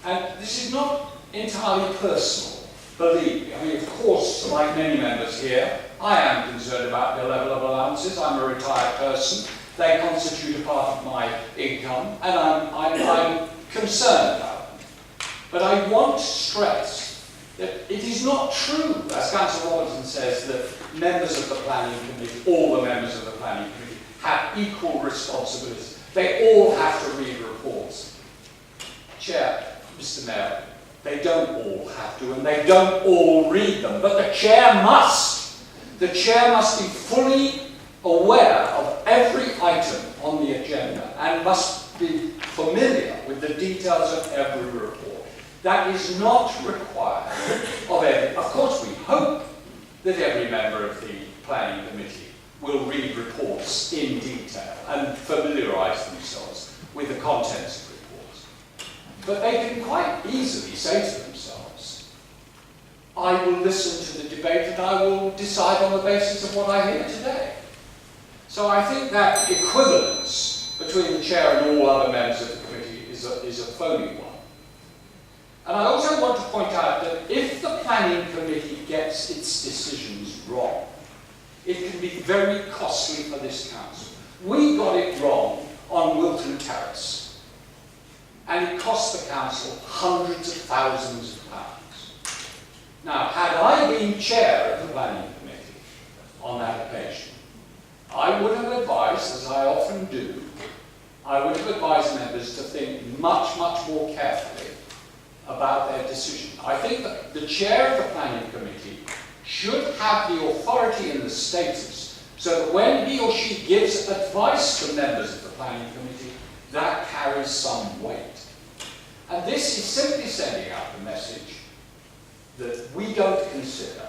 And this is not entirely personal, believe me. I mean, of course, like many members here, I am concerned about the level of allowances. I'm a retired person. They constitute a part of my income, and I'm concerned about them. But I want to stress that it is not true, as Councillor Robertson says, that members of the planning committee, all the members of the planning committee, have equal responsibilities. They all have to read reports. Chair, Mr. Mayor, they don't all have to, and they don't all read them, but the chair must. The chair must be fully aware of every item on the agenda and must be familiar with the details of every report. That is not required of every. Of course, we hope that every member of the planning committee will read reports in detail and familiarise themselves with the contents of reports. But they can quite easily say to themselves, I will listen to the debate and I will decide on the basis of what I hear today. So I think that equivalence between the chair and all other members of the committee is a phony one. And I also want to point out that if the planning committee gets its decisions wrong, it can be very costly for this council. We got it wrong on Wilton Terrace, and it cost the council hundreds of thousands of pounds. Now, had I been chair of the planning committee on that occasion, I would have advised, as I often do, I would have advised members to think much, much more carefully about their decision. I think that the chair of the planning committee should have the authority and the status so that when he or she gives advice to members of the planning committee, that carries some weight. And this is simply sending out the message that we don't consider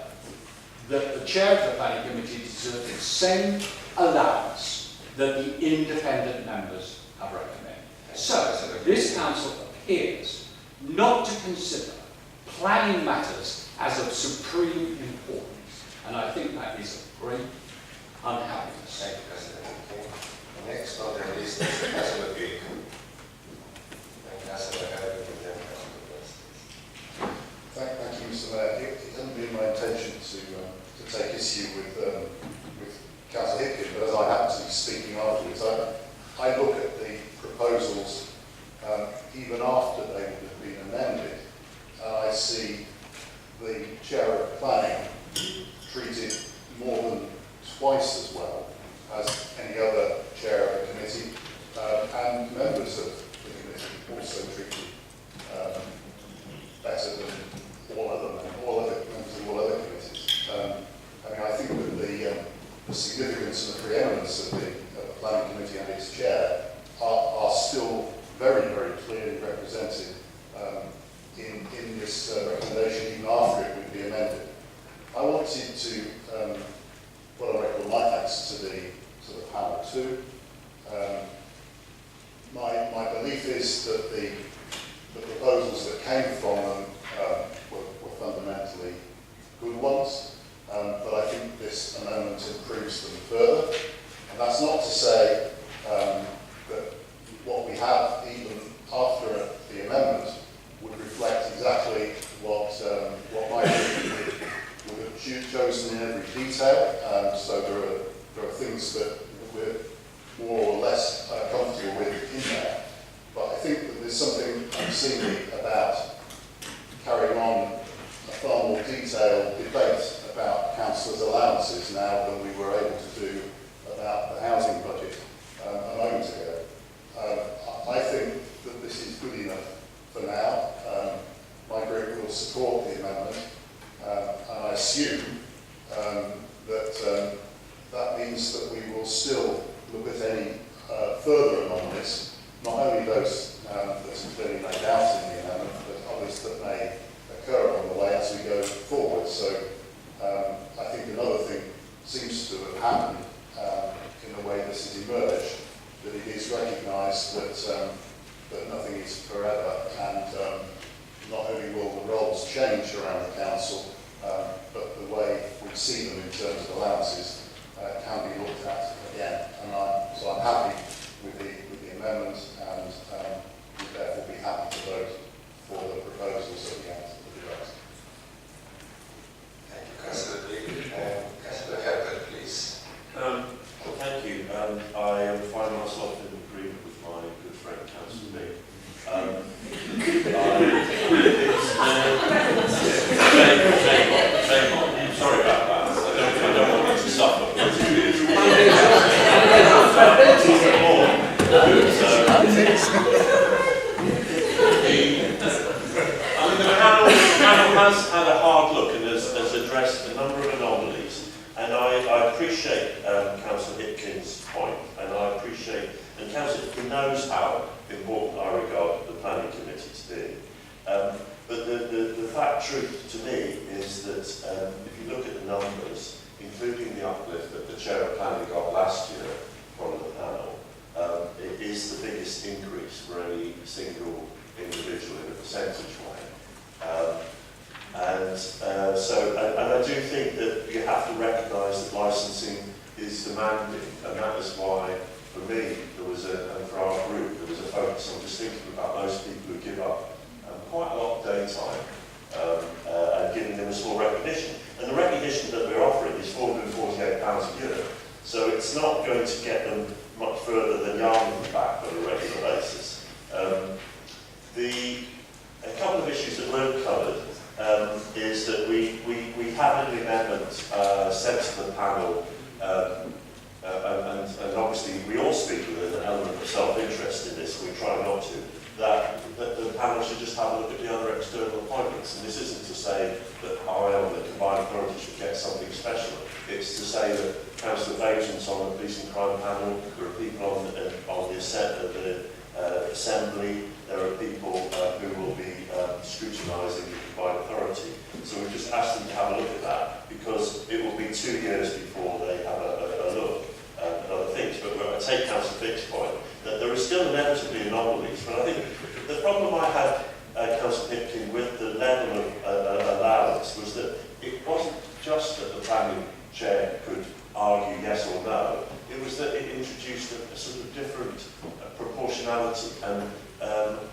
that the chair of the planning committee deserves the same allowance that the independent members have recommended. So, this council appears not to consider planning matters as of supreme importance, and I think that is a great unhappiness. Thank you, Councillor. Next on the list is Councillor Big. And Councillor Harry, and then Councillor West. Thank you, Mr. Mayor. It hasn't been my intention to take issue with Councillor Hipkin, but as I happen to be speaking afterwards, I look at the proposals even after they would have been amended, and I see the chair of planning treated more than twice as well as any other chair of the committee, and members of the committee also treated better than all other members of all other committees. I think that the significance and the preeminence of the planning committee and its chair are still very, very clearly represented in this recommendation, even after it would be amended. I wanted to what I reckon my thanks to the panel too. My belief is that the proposals that came from them were fundamentally good ones, but I think this amendment improves them further. And that's not to say that what we have, even after the amendment, would reflect exactly what my group would have chosen in every detail. So there are things that we're more or less comfortable with in there. But I think that there's something unseemly about carrying on a far more detailed debate about councillors' allowances now than we were able to do about the housing budget a moment ago. I think that this is good enough for now. My group will support the amendment, and I assume that means that we will still look at any further anomalies, not only those that are clearly laid out in the amendment, but others that may occur along the way as we go forward. So I think another thing seems to have happened in the way this has emerged, that it is recognised that nothing is forever, and not only will the roles change around the council, but the way we see them in terms of allowances can be looked at again. And so I'm happy with the amendment, and would therefore be happy to vote for the proposals at the end of the debate. Thank you, Councillor Big. Councillor Herbert, please. Thank you. I find myself in agreement with my good friend Councillor Big. Shame on. I'm sorry about that. I don't want you to suffer. The panel has had a hard look and has addressed a number of anomalies, and I appreciate Councillor Hipkin's point, and I appreciate, and Councillor Hipkin knows how important I regard the planning committee to be. But the fact truth to me is that if you look at the numbers, including the uplift that the chair of planning got last year from the panel, it is the biggest increase for any single individual in a percentage way. And I do think that you have to recognise that licensing is demanding, and that is why, for me, and for our group, there was a focus on just thinking about those people who give up quite a lot of daytime and giving them a small recognition. And the recognition that we're offering is £448 a year. So it's not going to get them much further than Yarmouth back on a regular basis. A couple of issues that weren't covered is that we have an amendment sent to the panel, and obviously we all speak with an element of self-interest in this, we try not to, that the panel should just have a look at the other external appointments. And this isn't to say that I or the combined authority should get something special. It's to say that Councillor Baton's on the Police and Crime panel, there are people on the assembly, there are people who will be scrutinising the combined authority. So we just asked them to have a look at that, because it will be 2 years before they have a look at other things. But I take Councillor Fick's point that there is still inevitably anomalies. But I think the problem I had, Councillor Hipkin, with the level of allowance was that it wasn't just that the planning chair could argue yes or no, it was that it introduced a sort of different proportionality. And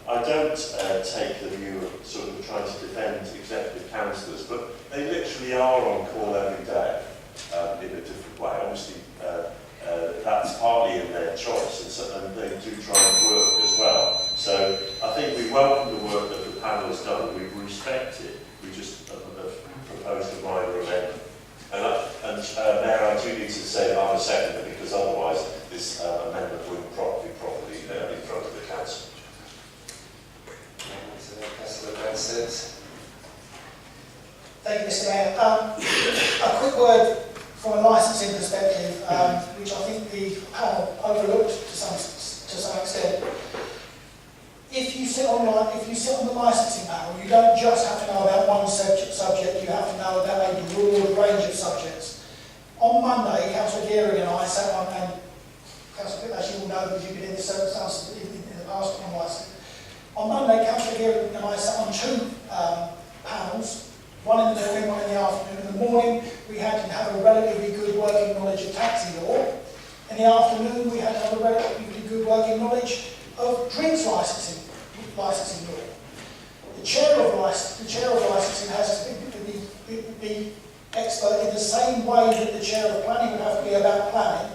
I don't take the view of sort of trying to defend executive councillors, but they literally are on call every day in a different way. Obviously, that's partly in their choice, and they do try and work as well. So I think we welcome the work that the panel has done. We respect it. We just proposed a minor amendment. And Mayor, I do need to say that I'm a seconder, because otherwise this amendment wouldn't be properly in front of the council. Councillor Benson. Thank you, Mr. Mayor. A quick word from a licensing perspective, which I think the panel overlooked to some extent. If you sit on the licensing panel, you don't just have to know about one subject, you have to know about a broad range of subjects. On Monday, Councillor Gearing and I sat on, and Councillor Pitt, as you all know, because you've been in this circumstance in the past on licensing. On Monday, Councillor Gearing and I sat on 2 panels, one in the morning, one in the afternoon. In the morning, we had to have a relatively good working knowledge of taxi law. In the afternoon, we had to have a relatively good working knowledge of drinks licensing law. The chair of licensing has to be expert in the same way that the chair of planning would have to be about planning,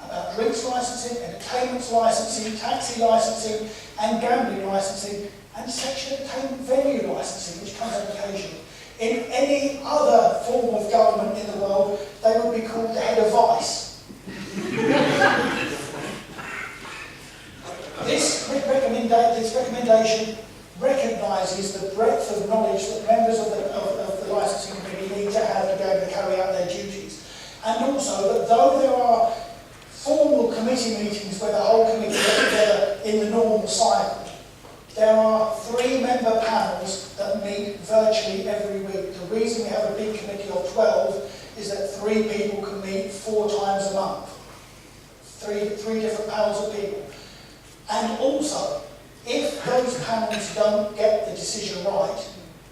about drinks licensing, entertainment licensing, taxi licensing, and gambling licensing, and sexual entertainment venue licensing, which comes up occasionally. In any other form of government in the world, they would be called the head of vice. This recommendation recognises the breadth of knowledge that members of the licensing committee need to have to be able to carry out their duties. And also that though there are formal committee meetings where the whole committee gets together in the normal cycle, there are 3-member panels that meet virtually every week. The reason we have a big committee of 12 is that 3 people can meet 4 times a month. Three different panels of people. And also, if those panels don't get the decision right,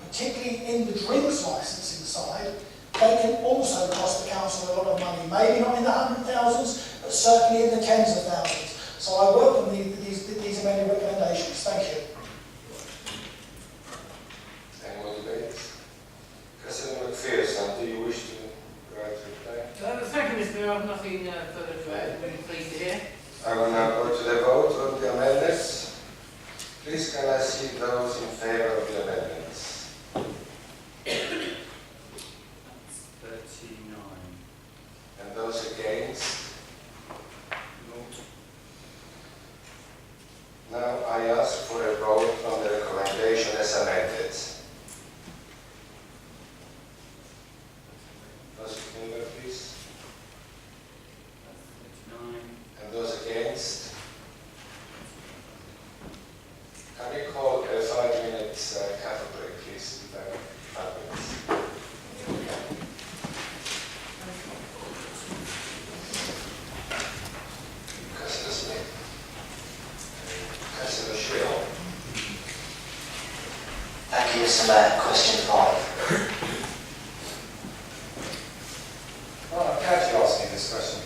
particularly in the drinks licensing side, they can also cost the council a lot of money. Maybe not in the 100,000s, but certainly in the tens of thousands. So I welcome these amended recommendations. Thank you. Any more debates? Councillor McPherson, do you wish to reply? Thank you, Mr. Mayor. I have nothing further to add. I'm really pleased to hear. I will now go to the vote on the amendments. Please can I see those in favour of the amendments? 39. And those against? Now I ask for a vote on the recommendation as amended. Those in favour, please. 39. And those against? Can we call a 5-minute cattle break, please? 5 minutes. Councillor Smith. Councillor Shill. Thank you, Mr. Mayor. Question 5. Well, I'm glad you asked me this question.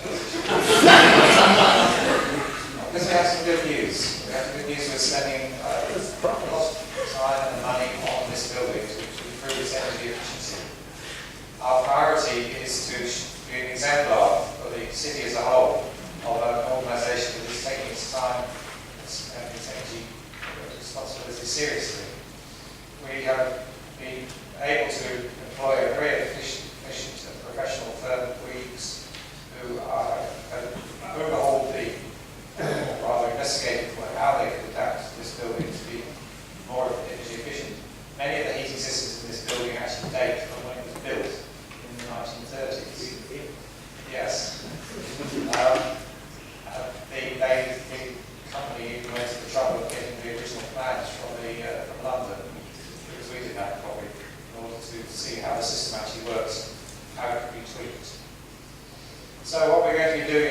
Because we have some good news. We have some good news. We're spending a lot of time and money on this building to improve its energy efficiency. Our priority is to be an exemplar for the city as a whole of an organisation that is taking its time and its energy responsibility seriously. We have been able to employ a very efficient and professional firm, Weeks, who overhauled the rather investigated how they could adapt this building to be more energy efficient. Many of the heating systems in this building actually date from when it was built in the 1930s. Yes. The company went to the trouble of getting the original plans from London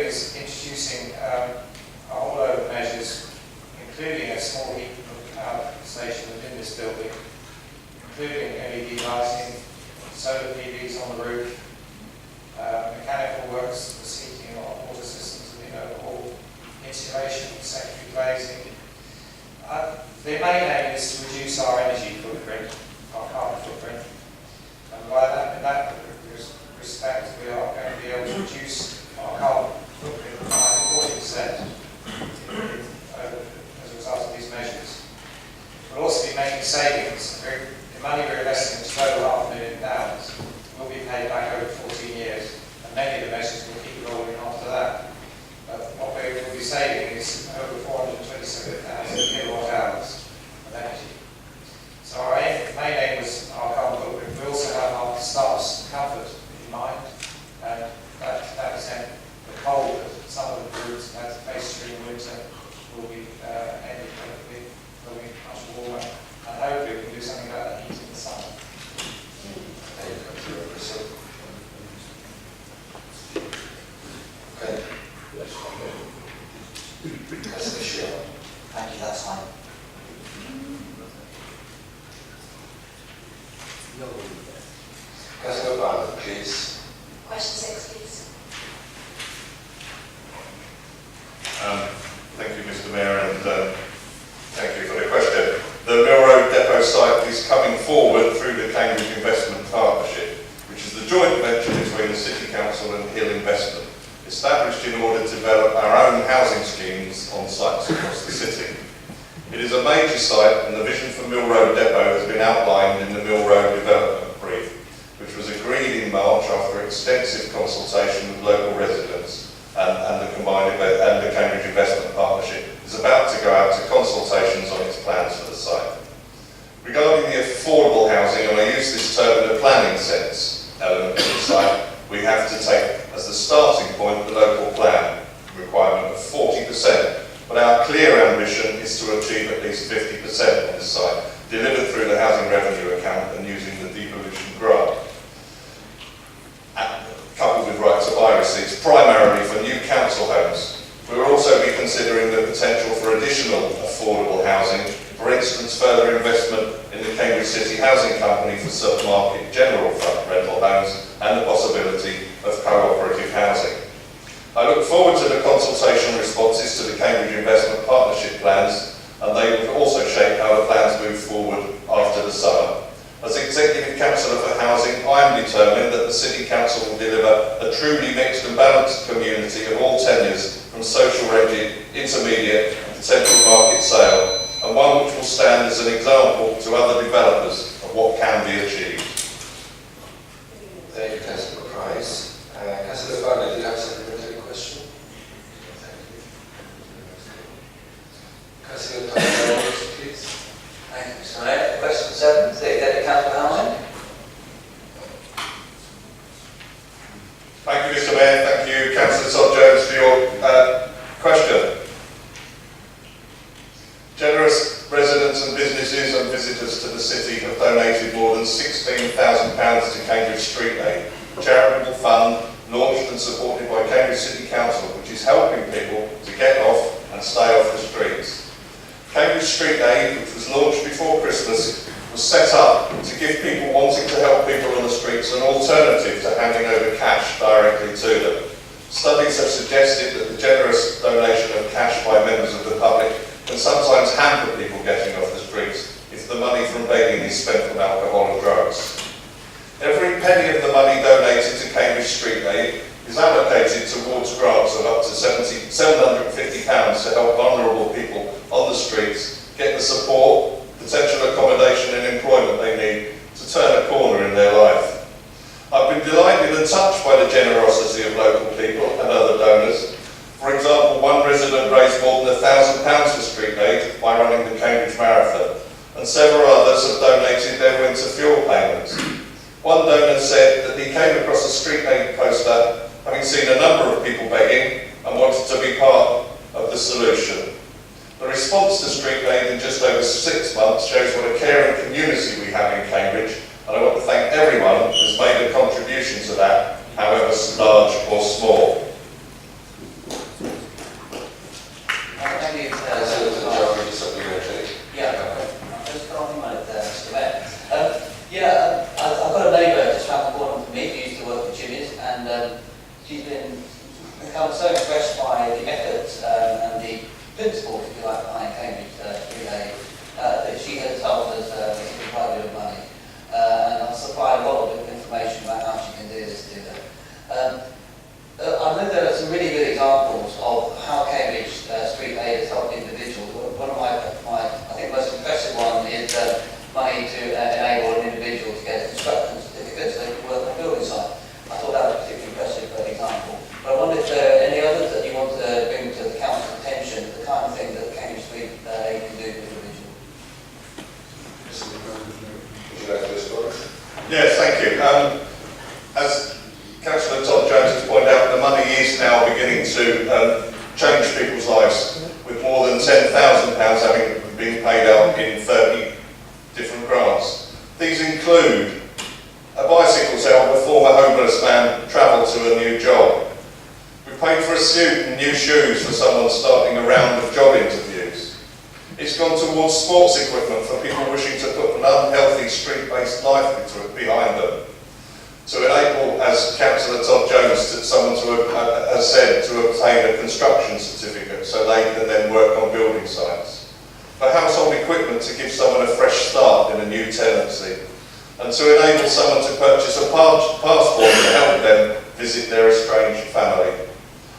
is introducing a whole load of measures, including a small heat pump station within this building, including LED lighting, solar PVs on the roof, mechanical works, the seating or water systems within overhaul, insulation, secondary glazing. The main aim is to reduce our energy footprint, our carbon footprint, and by that, in that respect, we are going to be able to reduce our carbon footprint by 40% as a result of these measures. We'll also be making savings. The money we're investing, which is over £500,000, will be paid back over 14 years, and many of the measures will keep rolling after that. But what we will be saving is over 427,000 kilowatt hours of energy. So our main aim was our carbon footprint. We also have our staff's comfort in mind, and that is the cold that some of the groups have had to face during winter will be ended hopefully, will be much warmer, and hopefully we can do something about the heat in the summer. Okay. Thank you, that's fine. Councillor Barnett, please. Question 6, please. Thank you, Mr. Mayor, and thank you for the question. The Mill Road Depot site is coming forward through the Cambridge Investment Partnership, which is the joint venture between the City Council and Hill Investment, established in order to develop our own housing schemes on sites across the city. It is a major site, and the vision for Mill Road Depot has been outlined in the Mill Road Development Brief, which was agreed in March after extensive consultation with local residents, and the Cambridge Investment Partnership is about to go out to consultations on its plans for the site. Regarding the affordable housing, and I use this term in a planning sense element of the site, we have to take as the starting point the local plan requirement of 40%, but our clear ambition is to achieve at least 50% on this site, delivered through the housing revenue account and using the devolution grant. Coupled with right to buy receipts, primarily for new council homes. We will also be considering the potential for additional affordable housing, for instance further investment in the Cambridge City Housing Company for sub-market general rental homes and the possibility of cooperative housing. I look forward to the consultation responses to the Cambridge Investment Partnership plans, and they will also shape how the plans move forward after the summer. As Executive Councillor for Housing, I am determined that the City Council will deliver a truly mixed and balanced community of all tenures, from social rented, intermediate and potential market sale, and one which will stand as an example to other developers of what can be achieved. Thank you, Councillor Price. Councillor Barnett, do you have a supplementary question? Thank you. Councillor Barnett, please. Thank you, Mr. Mayor. Question 7, the Deputy Council for Housing. Thank you, Mr. Mayor. Thank you, Councillor Todd Jones, for your question. Generous residents and businesses and visitors to the city have donated more than £16,000 to Cambridge Street Aid, a charitable fund launched and supported by Cambridge City Council, which is helping people to get off and stay off the streets. Cambridge Street Aid, which was launched before Christmas, was set up to give people wanting to help people on the streets an alternative to handing over cash directly to them. Studies have suggested that the generous donation of cash by members of the public can sometimes hamper people getting off the streets if the money from begging is spent on alcohol or drugs. Every penny of the money donated to Cambridge Street Aid is allocated towards grants of up to £750 to help vulnerable people on the streets get the support, potential accommodation and employment they need to turn a corner in their life. I've been delighted and touched by the generosity of local people and other donors. For example, one resident raised more than £1,000 for Street Aid by running the Cambridge Marathon, and several others have donated their winter fuel payments. One donor said that he came across a Street Aid poster having seen a number of people begging and wanted to be part of the solution. The response to Street Aid in just over 6 months shows what a caring community we have in Cambridge, and I want to thank everyone who's made a contribution to that, however large or small. become so impressed by the efforts and the principles, if you like, behind Cambridge Relay that she has told us it's been quite a bit of money. And I'll supply a lot of information about how she can do this to them. I know there are some really good examples of how Cambridge Street Aid has helped individuals. One of my I think, most impressive one is money to enable an individual to get a construction certificate so they can work on a building site. I thought that was a particularly impressive example. But I wonder if there are any others that you want to bring to the council's attention, the kind of thing that Cambridge Street Aid can do for individuals. Would you like to respond? Yes, thank you. As Councillor Todd Jones has pointed out, the money is now beginning to change people's lives, with more than £10,000 having been paid out in 30 different grants. These include a bicycle to help a former homeless man travel to a new job. We've paid for a suit and new shoes for someone starting a round of job interviews. It's gone towards sports equipment for people wishing to put an unhealthy street-based life behind them. To enable, as Councillor Todd Jones, someone has said, to obtain a construction certificate so they can then work on building sites. For household equipment to give someone a fresh start in a new tenancy. And to enable someone to purchase a passport to help them visit their estranged family.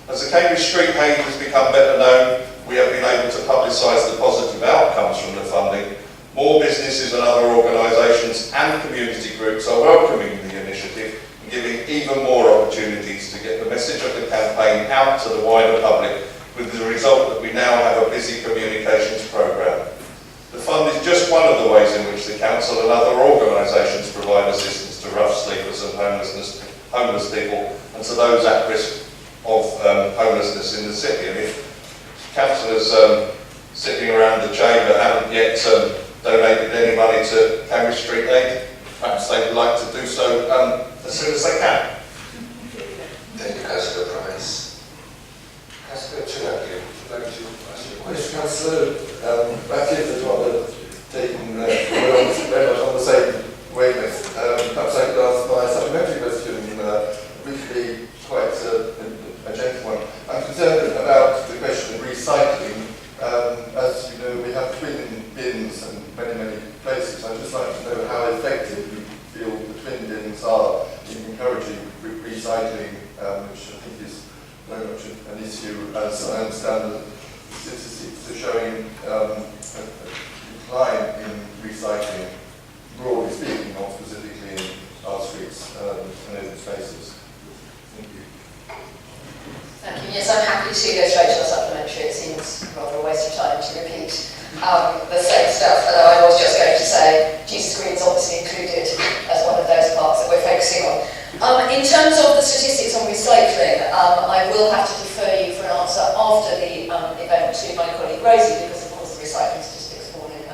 As the Cambridge Street Aid has become better known, we have been able to publicise the positive outcomes from the funding. More businesses and other organisations and community groups are welcoming the initiative and giving even more opportunities to get the message of the campaign out to the wider public, with the result that we now have a busy communications programme. The fund is just one of the ways in which the council and other organisations provide assistance to rough sleepers and homeless people and to those at risk of homelessness in the city. And if councillors sitting around the chamber haven't yet donated any money to Cambridge Street Aid, perhaps they would like to do so as soon as they can. Thank you, Councillor Price. Councillor Chinaki, would you like to ask your question? Councillor Matthews has taken very much on the same wavelength. Perhaps I could ask my supplementary question, which would be quite a gentle one. I'm concerned about the question of recycling. As you know, we have twin bins in many places. I'd just like to know how effective you feel the twin bins are in encouraging recycling, which I think is very much an issue, as I understand the statistics are showing a decline in recycling, broadly speaking, not specifically in our streets and open spaces. Thank you. Thank you. Yes, I'm happy to go straight to the supplementary. It seems rather a waste of time to repeat the same stuff, although I was just going to say Jesus Green is obviously included as one of those parts that we're focusing on. In terms of the statistics on recycling, I will have to defer you for an answer after the event to my colleague Rosie, because of course the recycling statistics fall in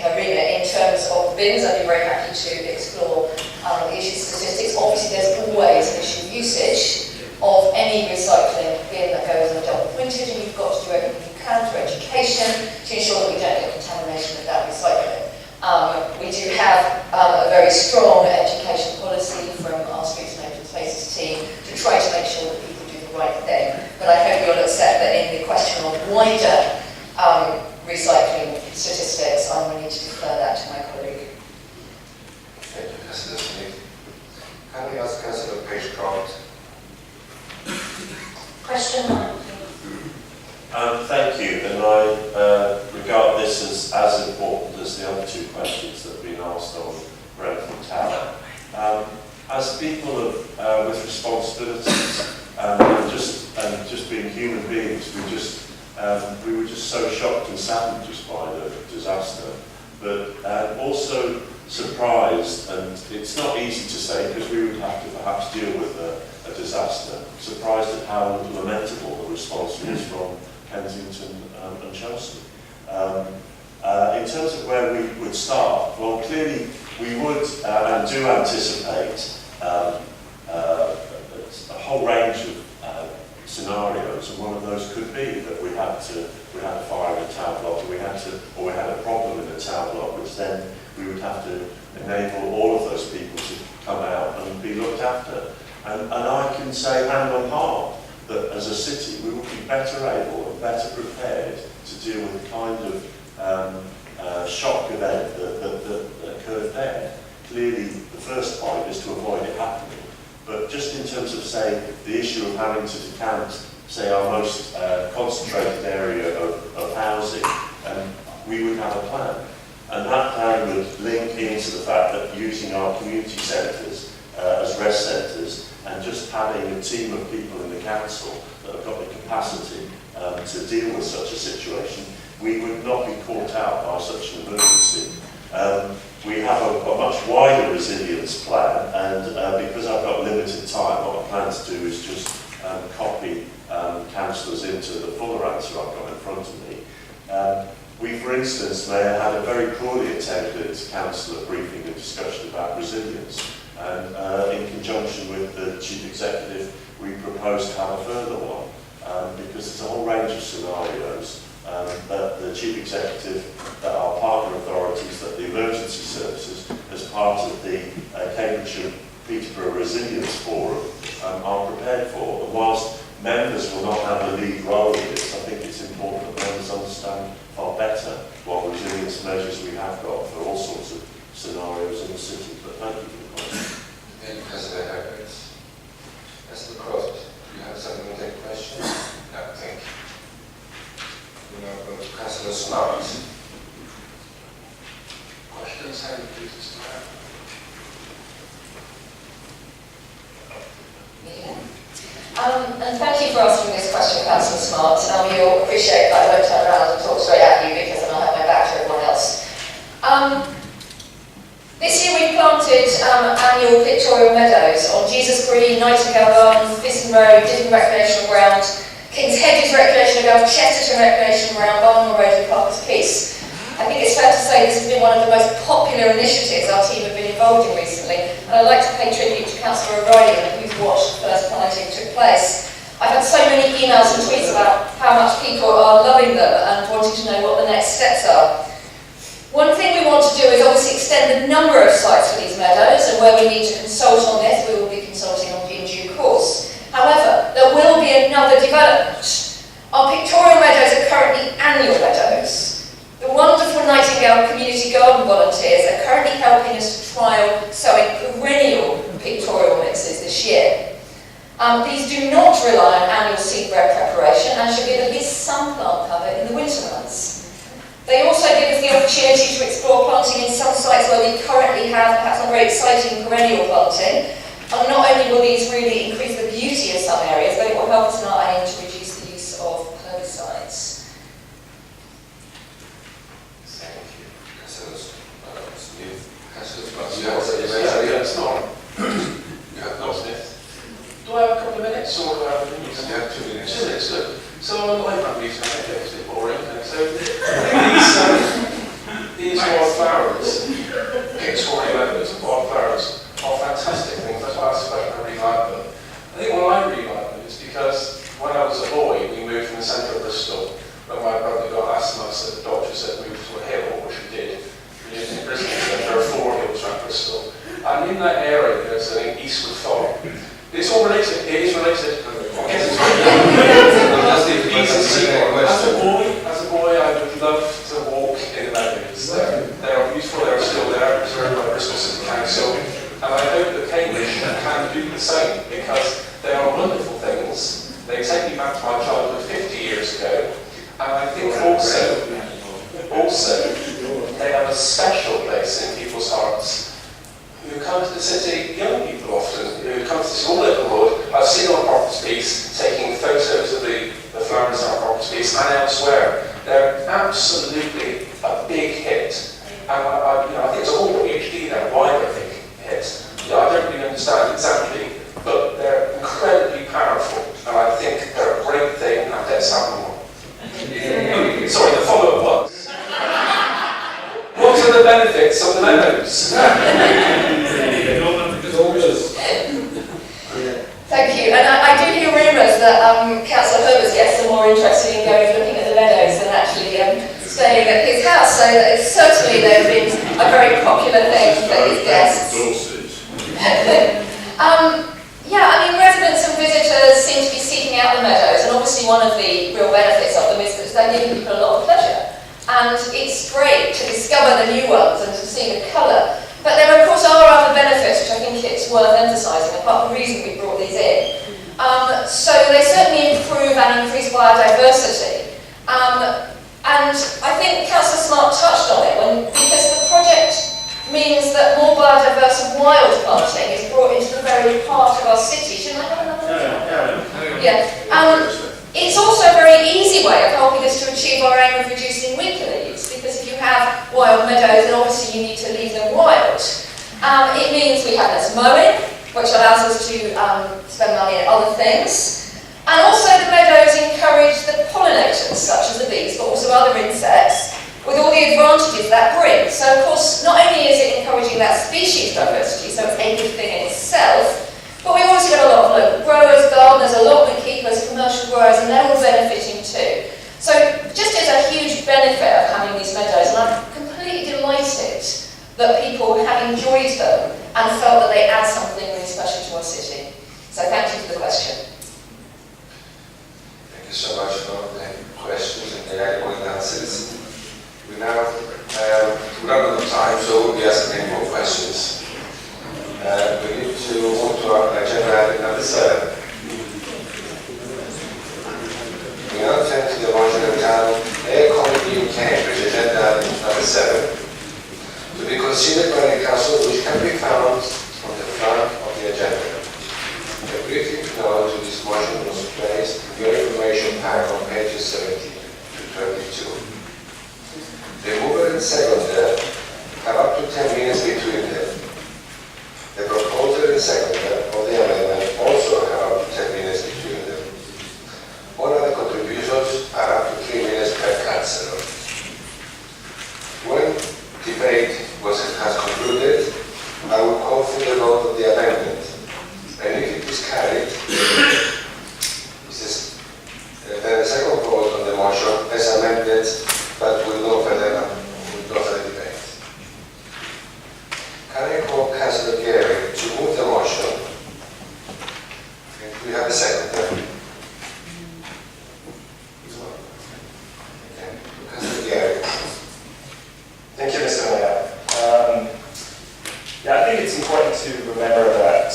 her remit. In terms of the bins, I'd be very happy to explore the issue of statistics. Obviously there's always an issue of usage of any recycling bin that goes on a double printed, and you've got to do everything you can through education to ensure that we don't get contamination of that recycling. We do have a very strong education policy from our Streets and Open Spaces team to try to make sure that people do the right thing. But I hope you'll accept that in the question of wider recycling statistics, I'm going to need to defer that to my colleague. Thank you, Councillor Smith. Can we ask Councillor Page-Croft? Question 9. Thank you, and I regard this as important as the other two questions that have been asked on Grenfell Tower. As people with responsibilities and just being human beings, we were just so shocked and saddened just by the disaster, but also surprised, and it's not easy to say because we would have to perhaps deal with a disaster, surprised at how lamentable the response was from Kensington and Chelsea. In terms of where we would start, well, clearly we would and do anticipate a whole range of scenarios, and one of those could be that we had a fire in a tower block, or we had a problem in a tower block, which then we would have to enable all of those people to come out and be looked after. And I can say hand on heart that as a city we will be better able and better prepared to deal with the kind of shock event that occurred there. Clearly, the first point is to avoid it happening. But just in terms of, say, the issue of having to decant, say, our most concentrated area of housing, we would have a plan. And that plan would link into the fact that using our community centres as rest centres and just having a team of people in the council that have got the capacity to deal with such a situation, we would not be caught out by such an emergency. We have a much wider resilience plan, and because I've got limited time, what I plan to do is just copy councillors into the fuller answer I've got in front of me. We, for instance, Mayor, had a very poorly attended councillor briefing and discussion about resilience, and in conjunction with the Chief Executive, we propose to have a further one, because there's a whole range of scenarios that the Chief Executive, that our partner authorities, that the emergency services, as part of the Cambridgeshire Peterborough Resilience Forum, are prepared for. And whilst members will not have a lead role in this, I think it's important that members understand far better what resilience measures we have got for all sorts of scenarios in the city. But thank you for the question. Thank you, Councillor Herbert. Councillor Croft, do you have something to take question? No, thank you. We now go to Councillor Smart. Questions, how do you please, Mr. Mayor? And thank you for asking this question, Councillor Smart. You'll appreciate that I won't turn around and talk straight at you because then I'll have my back to everyone else. This year we planted annual pictorial meadows on Jesus Green, Nightingale Gardens, Visson Road, Diddon Recreational Ground, King's Hedges Recreational Ground, Chesterton Recreational Ground, Barnwell Road and Parker's Peace. I think it's fair to say this has been one of the most popular initiatives our team have been involved in recently, and I'd like to pay tribute to Councillor O'Reilly, who's watched the first planting took place. I've had so many emails and tweets about how much people are loving them and wanting to know what the next steps are. One thing we want to do is obviously extend the number of sites for these meadows, and where we need to consult on this, we will be consulting on in due course. However, there will be another development. Our pictorial meadows are currently annual meadows. The wonderful Nightingale Community Garden volunteers are currently helping us to trial sowing perennial pictorial mixes this year. These do not rely on annual seed bed preparation and should give at least some plant cover in the winter months. They also give us the opportunity to explore planting in some sites where we currently have perhaps not very exciting perennial planting. And not only will these really increase the beauty of some areas, but it will help us in our aim to reduce the use of herbicides. Do I have a couple of minutes or do I have a minute? You have 2 minutes. 2 minutes, good. So I'm like that meeting, I think it's a bit boring. So these wildflowers, pictorial elements of wildflowers, are fantastic things. That's why I really like them. I think why I really like them is because when I was a boy, we moved from the centre of Bristol. When my brother got asthma, so the doctor said move to a hill, which we did. We lived in Bristol, and there are 4 hills around Bristol. And in that area, there's an Eastwood Farm. It's all related. It is related. As a boy, I would love to walk in the meadows. They are beautiful. They are still there, preserved by Bristol City Council, and I hope that Cambridge can do the same because they are wonderful things. They take me back to my childhood 50 years ago, and I think also they have a special place in people's hearts. Who come to the city, young people often, who come to the school neighbourhood. I've seen on Parker's Piece taking photos of the flowers on Parker's Piece and elsewhere. They're absolutely a big hit. And I think it's a whole PhD there, why they're a big hit. I don't really understand exactly, but they're incredibly powerful. And I think they're a great thing, and let's have them more. Sorry, the follow-up was. What are the benefits of the meadows? Thank you. And I do hear rumours that Councillor Herbert gets more interested in going looking at the meadows than actually staying at his house. So certainly they've been a very popular thing for his guests. Yeah, I mean, residents and visitors seem to be seeking out the meadows, and obviously one of the real benefits of them is that they're giving people a lot of pleasure. And it's great to discover the new ones and to see the colour. But there, of course, are other benefits which I think it's worth emphasising, apart from the reason we brought these in. So they certainly improve and increase biodiversity. And I think Councillor Smart touched on it, because the project means that more biodiverse and wild planting is brought into the very heart of our city. Shouldn't I have another one? Yeah. It's also a very easy way of helping us to achieve our aim of reducing weaker leaves, because if you have wild meadows, then obviously you need to leave them wild. It means we have less mowing, which allows us to spend money on other things. And also the meadows encourage the pollinators, such as the bees, but also other insects, with all the advantages that brings. So of course, not only is it encouraging that species diversity, so it's a good thing in itself, but we've also got a lot of local growers, gardeners, allotment keepers, commercial growers, and they're all benefiting too. So just as a huge benefit of having these meadows, and I'm completely delighted that people have enjoyed them and felt that they add something really special to our city. So thank you for the question. Thank you so much for the questions and the adequate answers. We now run out of time, so we'll be asking any more questions. We need to move to our agenda item number 7. We now turn to the Marginal Town Air Quality in Cambridge, agenda item number 7, to be considered by the Council, which can be found on the front of the agenda. A briefing note to this motion was placed in your information pack on pages 17 to 22. The mover and seconder have up to 10 minutes between them. The proposer and seconder of the amendment also have up to 10 minutes between them. All other contributions are up to 3 minutes per councillor. When debate has concluded, I will call for the vote of the amendment. And if it is carried, then the second vote on the motion as amended, but with no further debate. Can I call Councillor Gary to move the motion? And we have a second there. Okay. Councillor Gary. Thank you, Mr. Mayor. I think it's important to remember that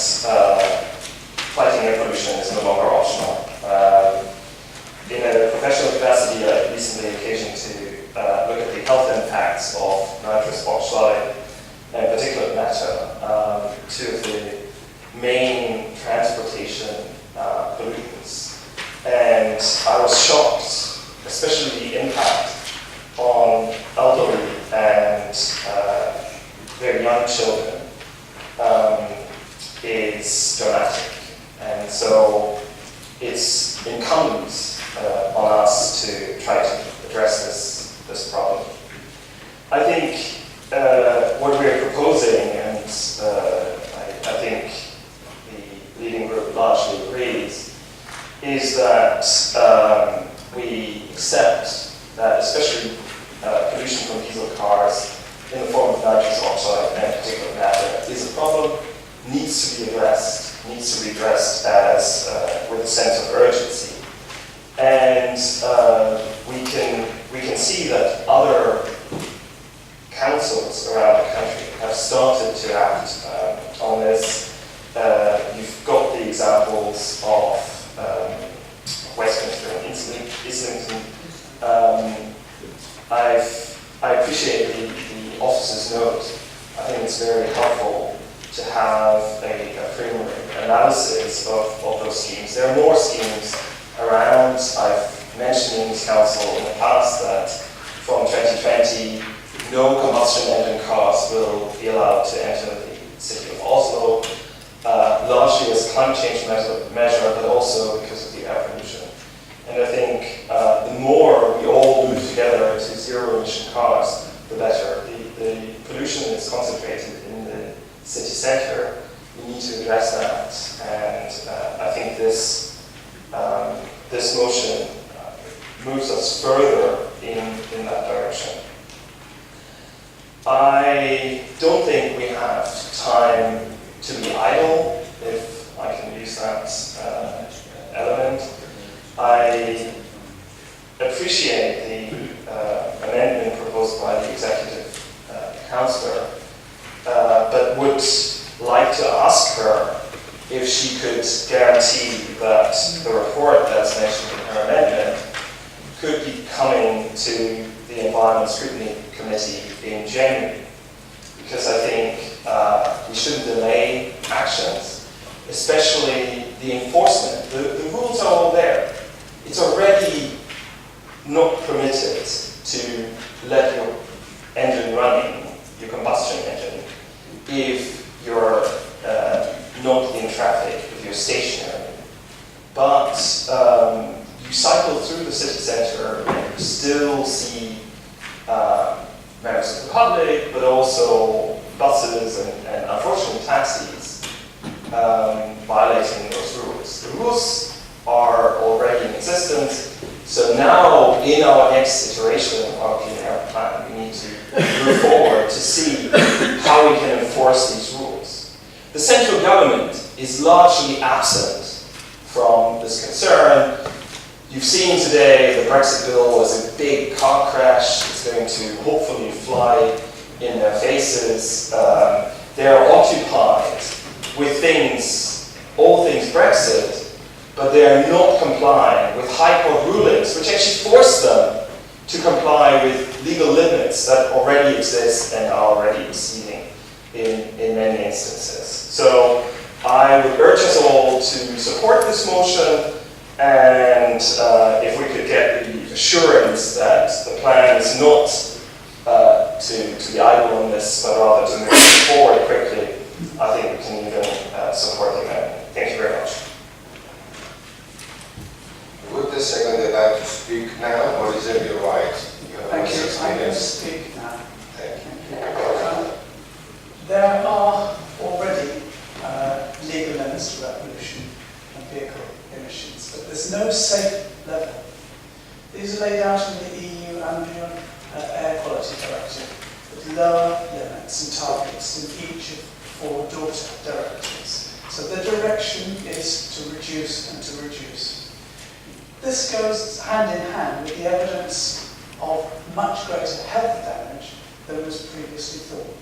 fighting air pollution is no longer optional. In a professional capacity, I recently had occasion to look at the health impacts of nitrous oxide and particulate matter, two of the main transportation pollutants. And I was shocked, especially the impact on elderly and very young children is dramatic. And so it's incumbent on us to try to address this problem. I think what we're proposing, and I think the leading group largely agrees, is that we accept that especially pollution from diesel cars in the form of nitrous oxide and particulate matter is a problem, needs to be addressed, needs to be addressed as with a sense of urgency. And we can see that other councils around the country have started to act on this. You've got the examples of Westminster and Islington. I appreciate the officer's note. I think it's very helpful to have a framework analysis of those schemes. There are more schemes around. I've mentioned in this council in the past that from 2020, no combustion engine cars will be allowed to enter the city of Oslo, largely as a climate change measure, but also because of the air pollution. And I think the more we all move together into zero-emission cars, the better. The pollution is concentrated in the city centre. We need to address that, and I think this motion moves us further in that direction. I don't think we have time to be idle. If I can use that element. I appreciate the amendment proposed by the Executive Councillor, but would like to ask her if she could guarantee that the report that's mentioned in her amendment could be coming to the Environment Scrutiny Committee in January. Because I think we shouldn't delay actions, especially the enforcement. The rules are all there. It's already not permitted to let your engine running, your combustion engine, if you're not in traffic, if you're stationary. But you cycle through the city centre and you still see members of the public, but also buses and unfortunately taxis violating those rules. The rules are already in existence, so now in our next iteration of our clean air plan, we need to move forward to see how we can enforce these rules. The central government is largely absent from this concern. You've seen today the Brexit bill was a big car crash. It's going to hopefully fly in their faces. They are occupied with things, all things Brexit, but they are not complying with High Court rulings, which actually force them to comply with legal limits that already exist and are already exceeding in many instances. So I would urge us all to support this motion, and if we could get the assurance that the plan is not to be idle on this, but rather to move forward quickly, I think we can even support the amendment. Thank you very much. Would the secretary like to speak now, or is it your right? Thank you. I'm going to speak now. Thank you. There are already legal limits to air pollution and vehicle emissions, but there's no safe level. These are laid out in the EU Ambient Air Quality Directive with lower limits and targets in each of 4 daughter directives. So the direction is to reduce and to reduce. This goes hand in hand with the evidence of much greater health damage than was previously thought.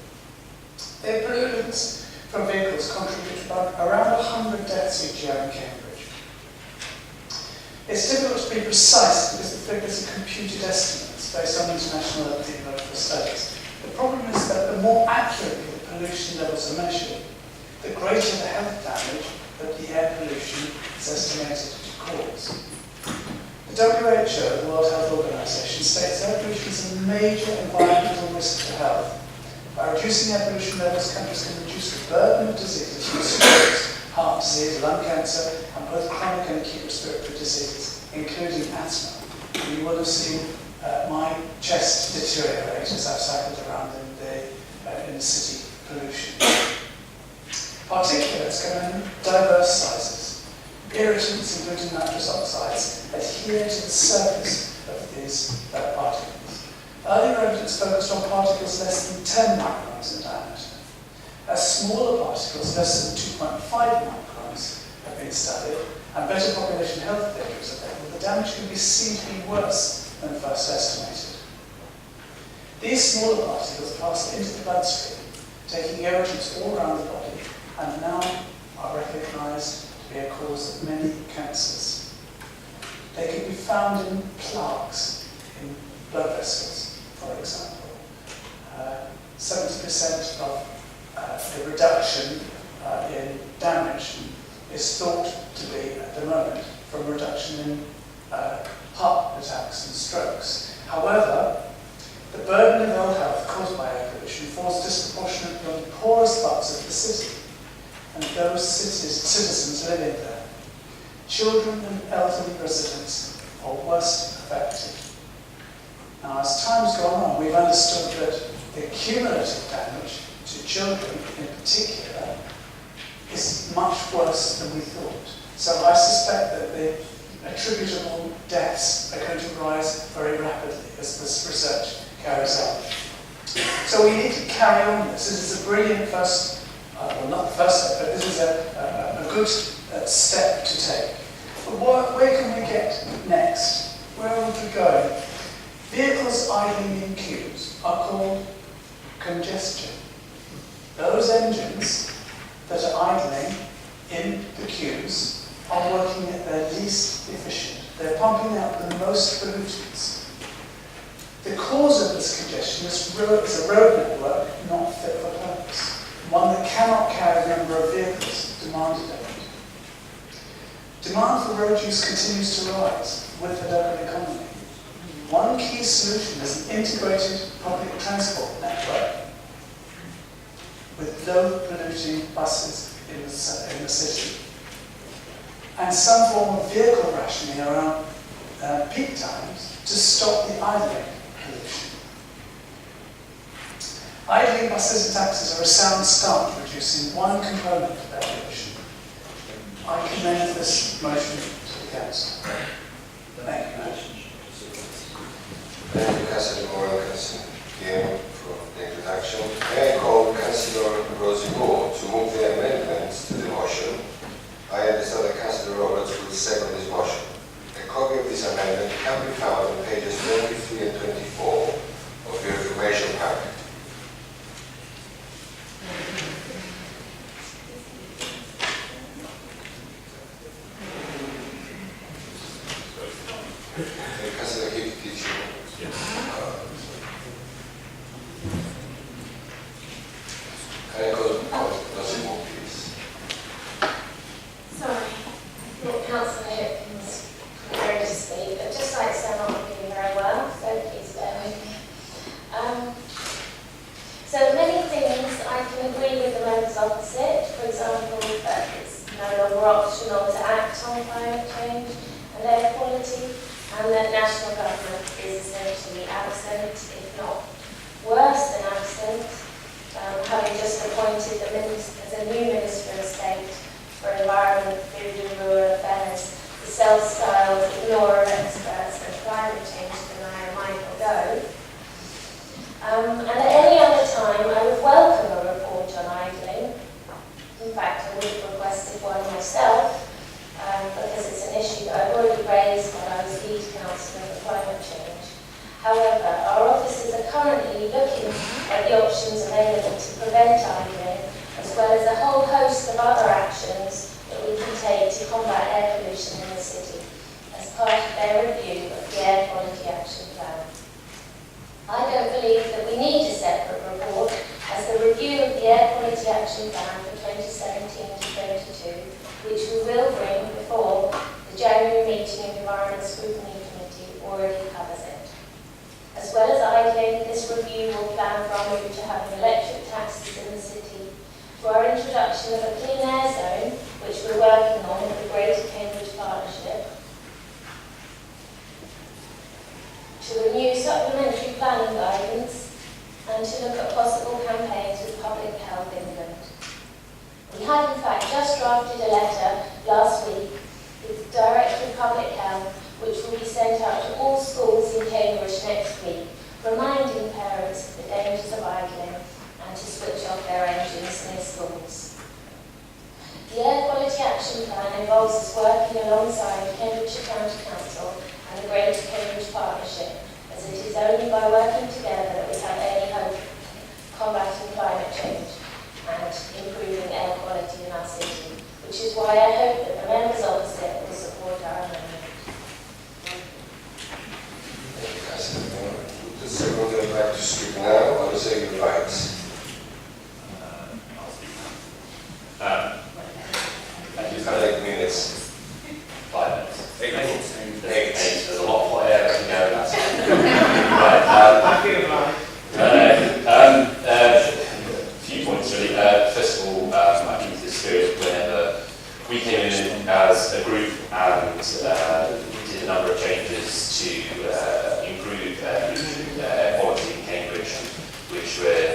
Air pollutants from vehicles contribute about around 100 deaths each year in Cambridge. It's difficult to be precise because the figures are computed estimates based on international epidemiological studies. The problem is that the more accurately the pollution levels are measured, the greater the health damage that the air pollution is estimated to cause. The WHO, the World Health Organization, states air pollution is a major environmental risk to health. By reducing air pollution levels, countries can reduce the burden of diseases from strokes, heart disease, lung cancer, and both chronic and acute respiratory diseases, including asthma. And you will have seen my chest deteriorate as I've cycled around in the city pollution. Particulates come in diverse sizes. Irritants, including nitrous oxides, adhere to the surface of these particles. Earlier evidence focused on particles less than 10 microns in diameter. As smaller particles, less than 2.5 microns, have been studied, and better population health data is available. The damage can be seen to be worse than first estimated. These smaller particles pass into the bloodstream, taking irritants all around the body, and now are recognised to be a cause of many cancers. They can be found in plaques in blood vessels, for example. 70% of the reduction in damage is thought to be, at the moment, from reduction in heart attacks and strokes. However, the burden of ill health caused by air pollution falls disproportionately on the poorest parts of the city, and those citizens living there. Children and elderly residents are worst affected. Now, as time's gone on, we've understood that the cumulative damage to children in particular is much worse than we thought. So I suspect that the attributable deaths are going to rise very rapidly as this research carries on. So we need to carry on this. This is a brilliant first, well, not the first step, but this is a good step to take. But where can we get next? Where would we go? Vehicles idling in queues are called congestion. Those engines that are idling in the queues are working at their least efficient. They're pumping out the most pollutants. The cause of this congestion is a road network not fit for purpose, one that cannot carry the number of vehicles demanded of it. Demand for road use continues to rise with the local economy. One key solution is an integrated public transport network with low polluting buses in the city, and some form of vehicle rationing around peak times to stop the idling pollution. Idling buses and taxis are a sound start to reducing one component of that pollution. I commend this motion to the Council. Thank you, Madam. Thank you, Councillor Moore and Councillor Guillaume, for the introduction. May I call Councillor Rosie Moore to move the amendments to the motion? I understand that Councillor Roberts will second this motion. A copy of this amendment can be found on pages 23 and 24 of your information pack. Councillor Hick, did you? Can I call Rosie Moore, please? Sorry, I thought Councillor Hipkins was going to speak, but just like so, I'm not doing very well, so please bear with me. So many things I can agree with the members opposite. For example, that it's no longer optional to act on climate change and air quality, and that national government is essentially absent, if not worse than absent, having just appointed as a new Minister of State for Environment, Food and Rural Affairs, the self-styled ignorer of experts and climate change denier Michael Gove. And at any other time, I would welcome a report on idling. In fact, I would have requested one myself, because it's an issue that I've already raised when I was lead councillor for climate change. However, our officers are currently looking at the options available to prevent idling, as well as a whole host of other actions that we can take to combat air pollution in the city, as part of their review of the Air Quality Action Plan. I don't believe that we need a separate report, as the review of the Air Quality Action Plan for 2017 to 22, which we will bring before the January meeting of the Environment Scrutiny Committee, already covers it. As well as idling, this review will plan for our move to having electric taxis in the city, to our introduction of a clean air zone, which we're working on with the Greater Cambridge Partnership, to renew supplementary planning guidance, and to look at possible campaigns with Public Health England. We have in fact just drafted a letter last week with the Director of Public Health, which will be sent out to all schools in Cambridge next week, reminding parents of the dangers of idling and to switch off their engines near schools. The Air Quality Action Plan involves us working alongside Cambridgeshire County Council and the Greater Cambridge Partnership, as it is only by working together that we have any hope of combating climate change and improving air quality in our city, which is why I hope that the members opposite will support our amendment. Thank you, Councillor Moore. Does someone would like to speak now, or is it your rights? I'll speak now. You've got 8 minutes. 5 minutes. 8 minutes. 8. There's a lot of hot air to go. That's right. Few points really. First of all, I think it's good whenever we came in as a group and did a number of changes to improve air quality in Cambridge, which were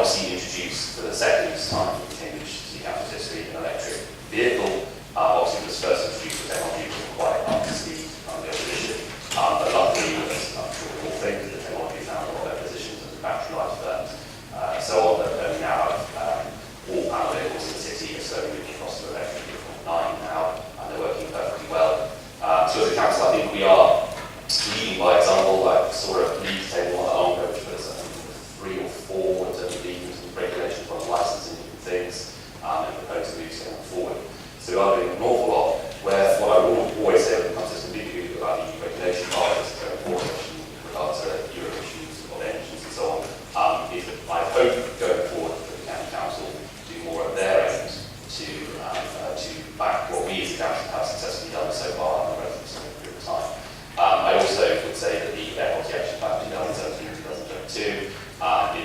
obviously introduced for the second time in Cambridge City Council history an electric vehicle. Obviously, it was first introduced with technology was quite up to speed on the opposition. But luckily, as I'm sure we all think, the technology found a lot of opposition to the battery life firms. So on that we now have all panel vehicles in the city are slowly moving across to electric vehicle 9 now, and they're working perfectly well. So as a council, I think we are leading by example. I saw a lead table not that long ago, which was 3 or 4 in terms of leading and regulations on licensing and things, and proposed moves going forward. So we are doing an awful lot, where what I will always say when it comes to some big views about the regulation part is going forward in regards to Euro issues of engines and so on, is that I hope going forward that the County Council do more at their end to back what we as a council have successfully done so far in a relatively short period of time. I also would say that the air quality action plan 2017-2022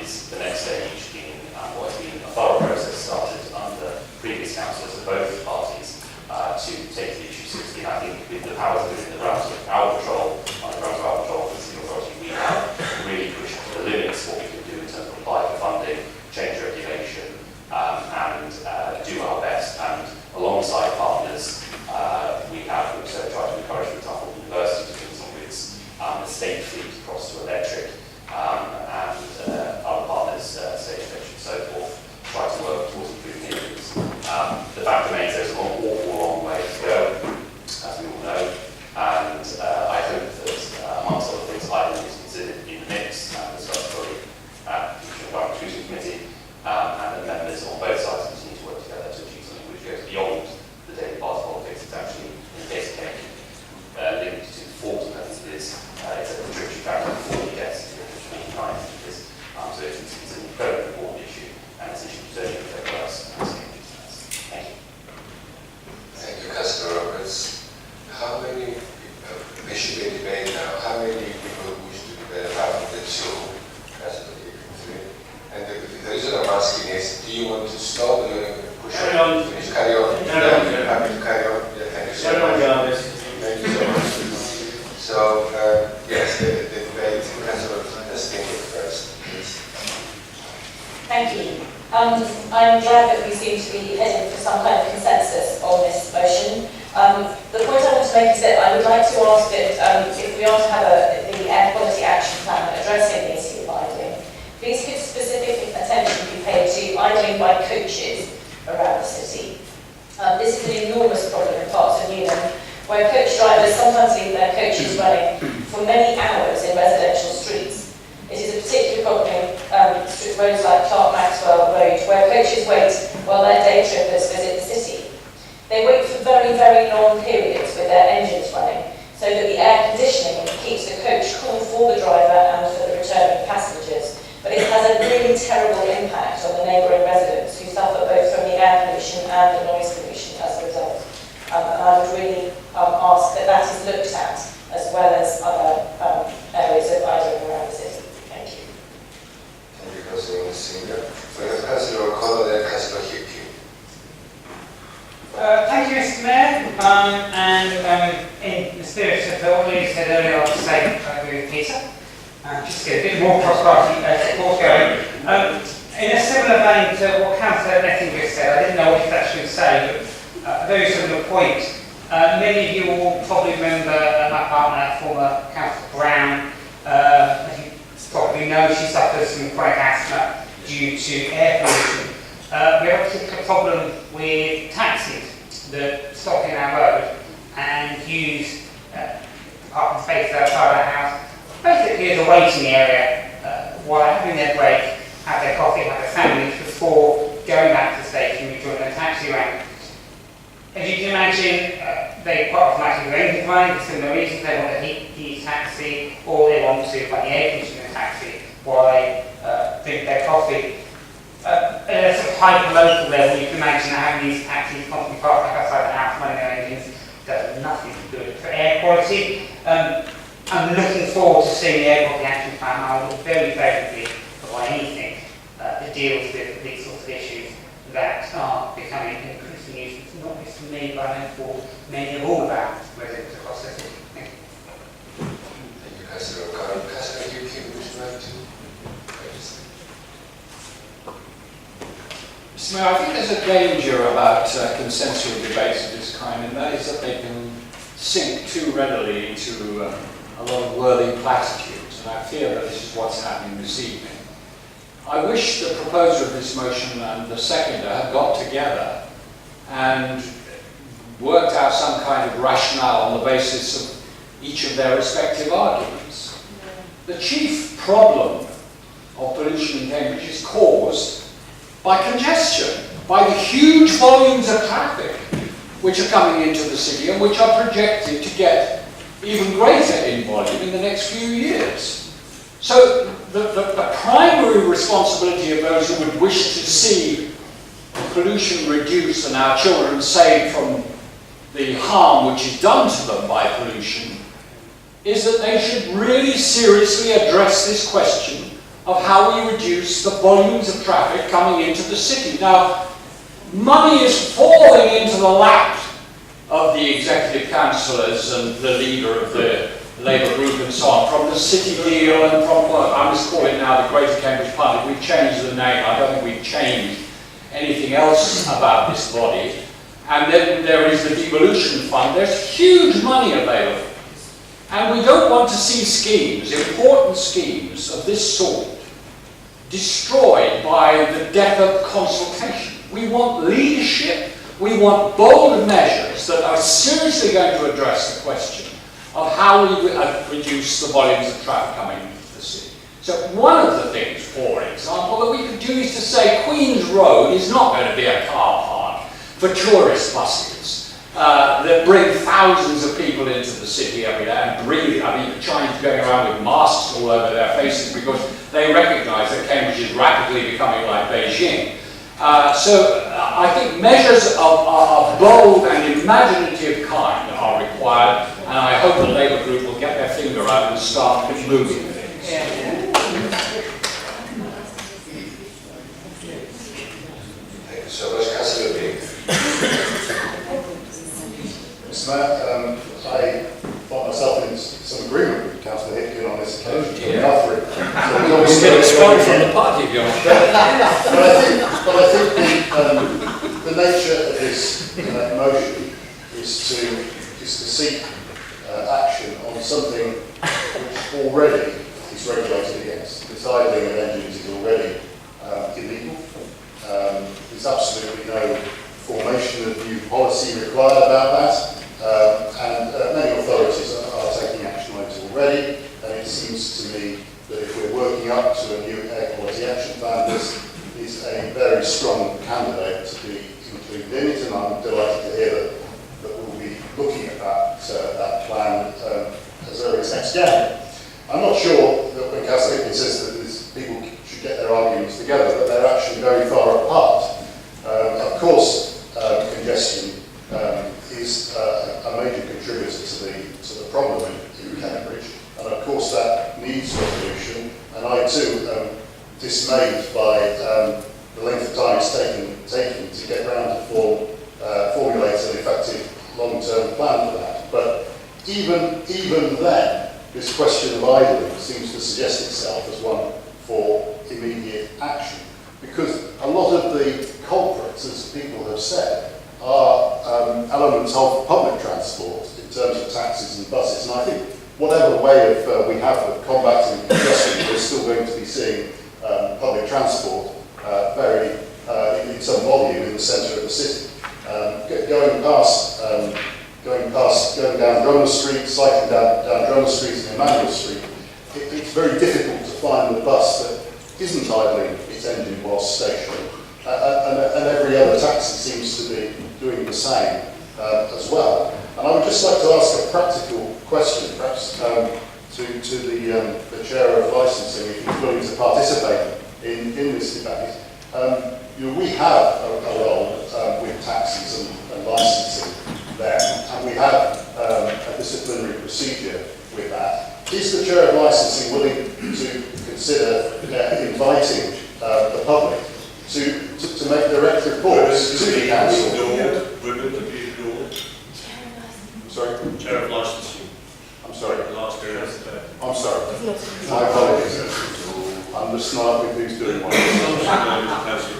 is the next stage in what has been a thorough process started under previous councillors of both parties to take the issue seriously. I think with the powers within the realms of our control, under the realms of our control, the city authority, we have really pushed the limits what we can do in terms of apply for funding, change regulation, and do our best. And alongside partners, we have also tried to encourage, for example, the university to bring some of its estate fleet across to electric, and other partners, state education and so forth, try to work towards improving vehicles. The fact remains there's an awful long way to go, as we all know, and I hope that amongst other things, Ireland is considered in the mix and discussed fully at the Environment Scrutiny Committee, and the members on both sides continue to work together to achieve something which goes beyond the daily party politics. It's actually, in the case of Cambridge, linked to the 40 messages. It's a contributory factor of 40 deaths in the 29 messages. So it's an incredibly important issue, and it's an issue that certainly affects us as Cambridge. Thank you. Thank you, Councillor Roberts. How many, there should be a debate now, how many people wish to debate apart from the two, Councillor Higgins? And the reason I'm asking is, do you want to stop or do you want to push on? Finish, carry on? Happy to carry on? Yeah, thank you so much. Thank you so much. So, yes, the debate, Councillor Hesting first, please. Thank you. I'm glad that we seem to be heading for some kind of consensus on this motion. The point I want to make is that I would like to ask that if we are to have the air quality action plan addressing the issue of idling, please could specific attention be paid to idling by coaches around the city. This is an enormous problem in parts of Newham, where coach drivers sometimes leave their coaches running for many hours in residential streets. It is a particular problem in roads like Clark Maxwell Road, where coaches wait while their day trippers visit the city. They wait for very, very long periods with their engines running, so that the air conditioning keeps the coach cool for the driver and for the returning passengers. But it has a really terrible impact on the neighbouring residents who suffer both from the air pollution and the noise pollution as a result. And I would really ask that that is looked at, as well as other areas of idling around the city. Thank you. Thank you, Councillor Singer. We have Councillor O'Connor and Councillor Hickey. Thank you, Mr. Mayor. In the spirit of what you said earlier, I'll say I agree with Peter. Just to get a bit more cross-party support going. In a similar vein to what Councillor Lettinger said, I didn't know what he actually would say, but a very similar point. Many of you will probably remember my partner, former Councillor Brown. As you probably know, she suffers from chronic asthma due to air pollution. We have a particular problem with taxis that stop in our road and use parking spaces outside our house basically as a waiting area while having their break, have their coffee, have their sandwich before going back to the station and joining a taxi rank. As you can imagine, they quite often actually do anything running for similar reasons. They want to heat taxi, or they want to run the air conditioning in the taxi while they drink their coffee. At a sort of hyper-local level, you can imagine having these taxis constantly parked outside the house running their engines does nothing good for air quality. I'm looking forward to seeing the air quality action plan. I will very favourably provide anything that deals with these sorts of issues that are becoming increasing issues, not just for me, but I know for many of all of our residents across the city. Thank you. Thank you, Councillor O'Connor. Councillor Hickey, would you like to register? Mr. Mayor, I think there's a danger about consensual debates of this kind, and that is that they can sink too readily into a lot of worthy platitudes, and I fear that this is what's happening this evening. I wish the proposer of this motion and the seconder had got together and worked out some kind of rationale on the basis of each of their respective arguments. The chief problem of pollution in Cambridge is caused by congestion, by the huge volumes of traffic which are coming into the city and which are projected to get even greater in volume in the next few years. So the primary responsibility of those who would wish to see pollution reduced and our children saved from the harm which is done to them by pollution is that they should really seriously address this question of how we reduce the volumes of traffic coming into the city. Now, money is falling into the lap of the executive councillors and the leader of the Labour group and so on, from the city deal and from what I must call it now the Greater Cambridge Party. We've changed the name. I don't think we've changed anything else about this body. And then there is the devolution fund. There's huge money available. And we don't want to see schemes, important schemes of this sort, destroyed by the death of consultation. We want leadership, we want bold measures that are seriously going to address the question of how we reduce the volumes of traffic coming into the city. So one of the things, for example, that we could do is to say Queen's Road is not going to be a car park for tourist buses that bring thousands of people into the city every day and breathe. I mean, the Chinese going around with masks all over their faces because they recognise that Cambridge is rapidly becoming like Beijing. So I think measures of a bold and imaginative kind are required, and I hope the Labour group will get their finger out and start moving things. Thank you so much, Councillor Bing. Mr. Mayor, I find myself in some agreement with Councillor Hitkin on this occasion. You get expelled from the party if you want. But I think the nature of this motion is to seek action on something which already is regulated against. This idling of engines is already illegal. There's absolutely no formation of new policy required about that. And many authorities are taking action on it already, and it seems to me that if we're working up to a new air quality action plan, this is a very strong candidate to be included in it, and I'm delighted to hear that we'll be looking at that plan as early as next January. I'm not sure that when Councillor Hickman says that people should get their arguments together, that they're actually very far apart. Of course, congestion is a major contributor to the problem in Cambridge, and of course that needs resolution. And I too am dismayed by the length of time it's taken to get around to formulate an effective long-term plan for that. But even then, this question of idling seems to suggest itself as one for immediate action, because a lot of the culprits, as people have said, are elements of public transport in terms of taxis and buses. And I think whatever way we have of combating congestion, we're still going to be seeing public transport in some volume in the centre of the city. Going down Drummer Street, cycling down Drummer Street and Emmanuel Street, it's very difficult to find the bus that isn't idling its engine whilst stationary. And every other taxi seems to be doing the same as well. And I would just like to ask a practical question, perhaps, to the Chair of Licensing, if he's willing to participate in this debate. We have a role with taxis and licensing there, and we have a disciplinary procedure with that. Is the Chair of Licensing willing to consider inviting the public to make direct reports to the council? I'm sorry? Chair of Licensing. I'm sorry. Last year. I'm sorry. My apologies. I'm I'm just not with who's doing what.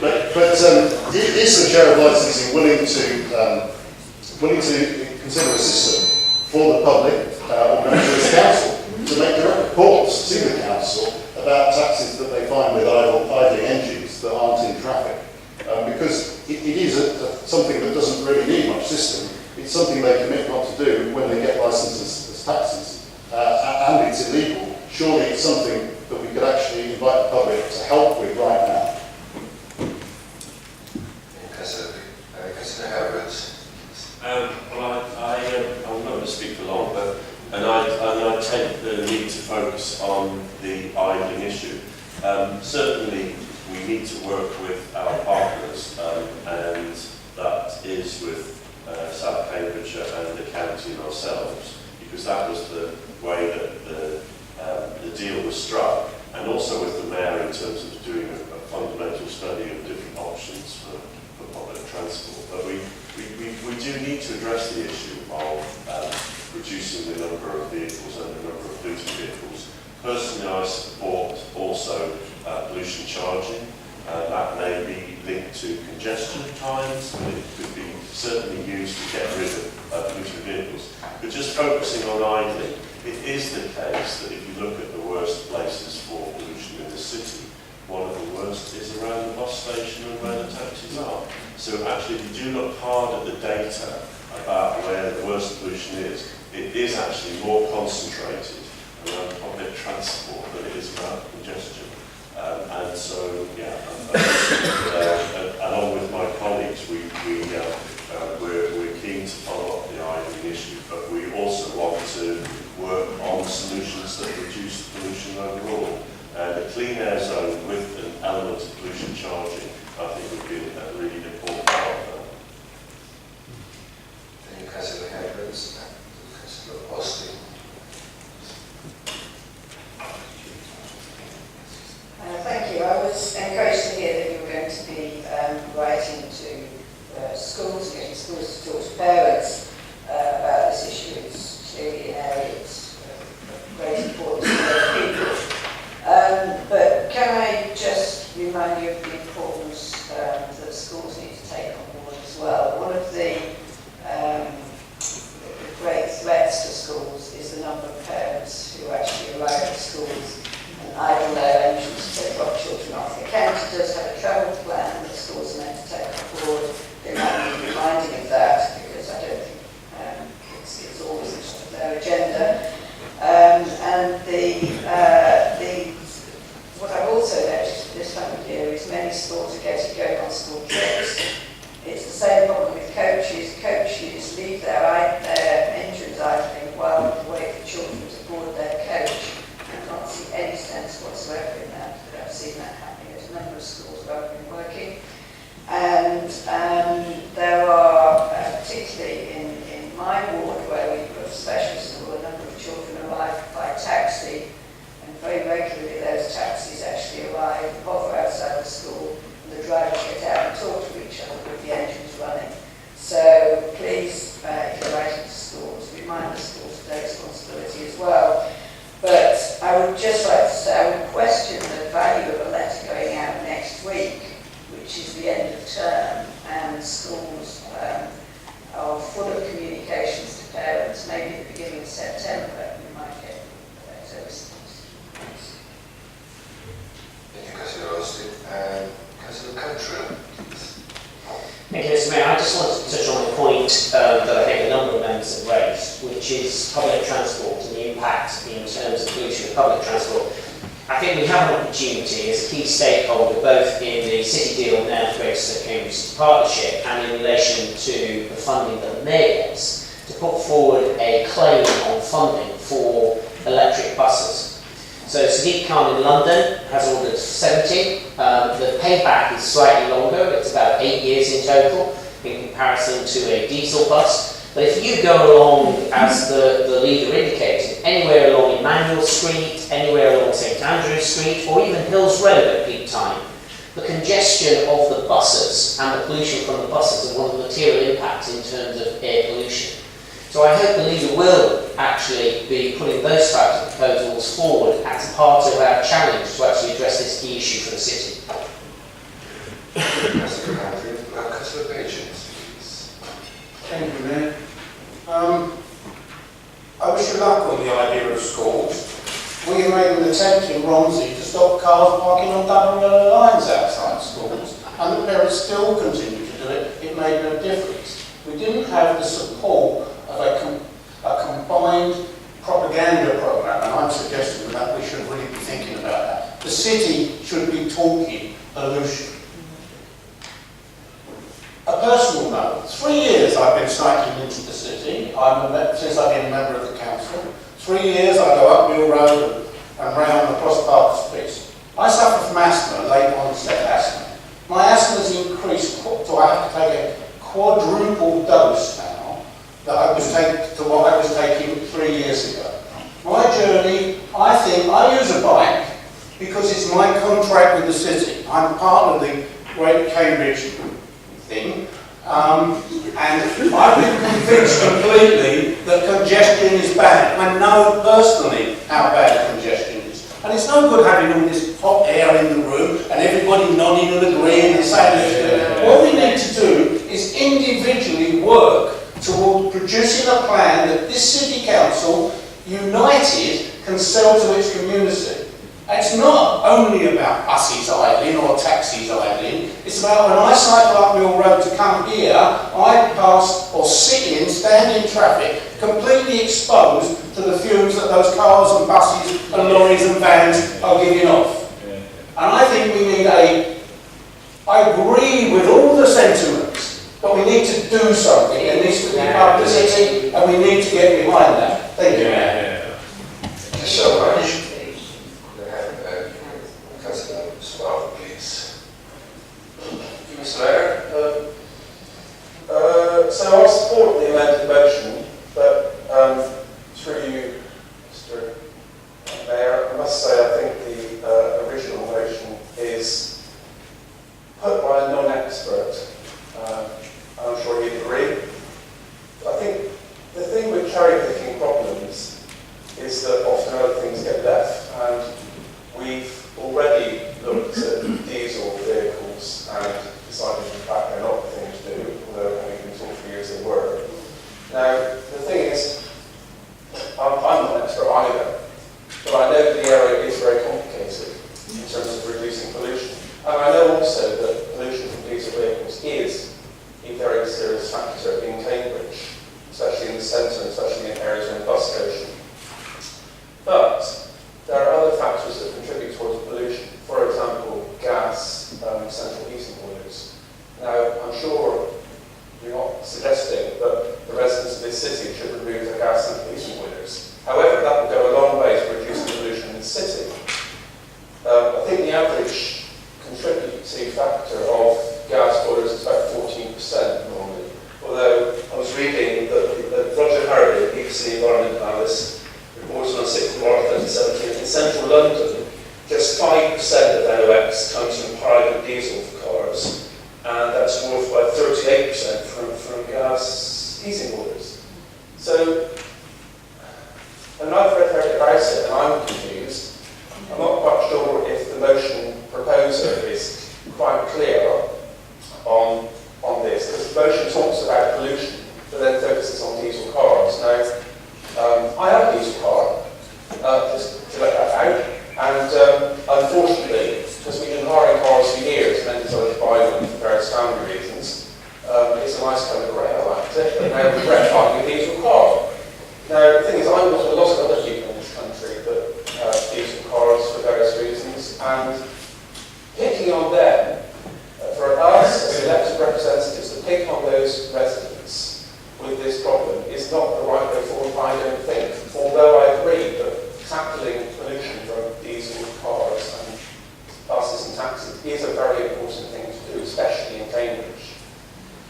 But is the chair of licensing willing to consider a system for the public or members of the council to make direct reports to the council about taxis that they find with idling engines that aren't in traffic? Because it is something that doesn't really need much system. It's something they commit not to do when they get licenses as taxis, and it's illegal. Surely it's something that we could actually invite the public to help with right now. Well, I'm not going to speak for long, but I take the need to focus on the idling issue. Certainly, we need to work with our partners, and that is with South Cambridgeshire and the county and ourselves, because that was the way that the deal was struck, and also with the mayor in terms of doing a fundamental study of different options for public transport. But we do need to address the issue of reducing the number of vehicles and the number of polluting vehicles. Personally, I support also pollution charging. That may be linked to congestion times, but it could be certainly used to get rid of polluting vehicles. But just focusing on idling, it is the case that if you look at the worst places for pollution in the city, one of the worst is around the bus station and where the taxis are. So actually, if you do look hard at the data about where the worst pollution is, it is actually more concentrated around public transport than it is around congestion. And so, yeah, along with my colleagues, we're keen to follow up the idling issue, but we also want to work on solutions that reduce pollution overall. The clean air zone with an element of pollution charging, I think, would be a really important part of that. Thank you, Councillor Harris. Councillor Austin. Thank you. I was encouraged to hear that you were going to be writing to schools, getting schools to talk to parents about this issue. It's clearly an area that's of great importance to those people. But can I just remind you of the importance that schools need to take on board as well? One of the great threats to schools is the number of parents who actually arrive at schools and idle their engines to drop children off. The county does have a travel plan that schools are meant to take on board. They might be reminding of that, because I don't think it's always the top of their agenda. What I've also noticed this time of year is many schools are going on school trips. It's the same problem with coaches. Coaches leave their engines idling while they wait for children to board their coach. I can't see any sense whatsoever in that, but I've seen that happening at a number of schools where I've been working. And there are, particularly in my ward where we've got a special school, a number of children arrive by taxi, and very regularly those taxis actually arrive, hover outside the school, and the drivers get out and talk to each other with the engines running. So please, if you're writing to schools, remind the schools of their responsibility as well. But I would just like to say, I would question the value of a letter going out next week, which is the end of term, and schools are full of communications to parents. Maybe at the beginning of September, we might get a better response. Thank you, Councillor Austin. And Councillor Cottrell. Thank you, Mr. Mayor. I just wanted to touch on a point that I think a number of members have raised, which is public transport and the impact in terms of pollution of public transport. I think we have an opportunity as a key stakeholder, both in the City Deal and now Greater Cambridge City Partnership, and in relation to the funding that the Mayor gets, to put forward a claim on funding for electric buses. So Sadiq Khan in London has ordered 70. The payback is slightly longer. It's about 8 years in total in comparison to a diesel bus. But if you go along, as the leader indicated, anywhere along Emmanuel Street, anywhere along St Andrews Street, or even Hills Road at peak time, the congestion of the buses and the pollution from the buses are one of the material impacts in terms of air pollution. So I hope the leader will actually be putting those types of proposals forward as part of our challenge to actually address this key issue for the city. Councillor Patience, please. Thank you, Mayor. I wish you luck on the idea of schools. We made an attempt in Romsey to stop cars parking on double yellow lines outside schools, and the parents still continue to do it. It made no difference. We didn't have the support of a combined propaganda programme, and I'm suggesting that we should really be thinking about that. The city should be talking pollution. A personal note, 3 years I've been cycling into the city, since I've been a member of the council. 3 years I go up Mill Road and round across Parker Street. I suffer from asthma, late onset asthma. My asthma has increased, so I have to take a quadruple dose now that I was to what I was taking 3 years ago. My journey, I think, I use a bike because it's my contract with the city. I'm part of the Great Cambridge thing, and I've been convinced completely that congestion is bad. I know personally how bad congestion is. And it's no good having all this hot air in the room and everybody nodding and agreeing and saying, what we need to do is individually work toward producing a plan that this city council, united, can sell to its community. It's not only about buses idling or taxis idling, it's about when I cycle up Mill Road to come here, I pass or sit in, stand in traffic, completely exposed to the fumes that those cars and buses and lorries and vans are giving off. And I think we need I agree with all the sentiments, but we need to do something. It needs to be publicity and we need to get behind that. Thank you, Mayor. Thank you so much. Councillor Suave, please. Mr. Mayor, so I support the amended motion, but through you, Mr. Mayor, I must say I think the original motion is put by a non-expert. I'm sure you'd agree. I think the thing with cherry-picking problems is that often other things get left, and we've already looked at diesel vehicles and decided in fact they're not the thing to do, although having been taught for years they were. Now, the thing is, I'm not an expert either, but I know the area is very complicated in terms of reducing pollution. And I know also that pollution from diesel vehicles is a very serious factor in Cambridge, especially in the centre, and especially in areas around bus station. But there are other factors that contribute towards pollution. For example, gas, central heating boilers. Now, I'm sure you're not suggesting that the residents of this city should remove their gas central heating boilers. However, that would go a long way to reducing pollution in the city. I think the average contributing factor of gas boilers is about 14% normally. Although I was reading that Roger Harrowby, BBC Environment Analyst, reported on 6th of March 2017 in central London, just 5% of NOx comes from private diesel cars, and that's dwarfed by 38% from gas heating boilers. So, and I've read about it and I'm confused. I'm not quite sure if the motion proposer is quite clear on this, because the motion talks about pollution, but then focuses on diesel cars. Now, I have a diesel car, just to let that out, and unfortunately, because we've been hiring cars for years and then decided to buy them for various family reasons, it's a nice colour grey, I liked it, but now I regret buying a diesel car. Now, the thing is, I know a lot of other people in this country that have diesel cars for various reasons, and picking on them, for us as elected representatives, to pick on those residents with this problem is not the right way forward, I don't think. Although I agree that tackling pollution from diesel cars and buses and taxis is a very important thing to do, especially in Cambridge.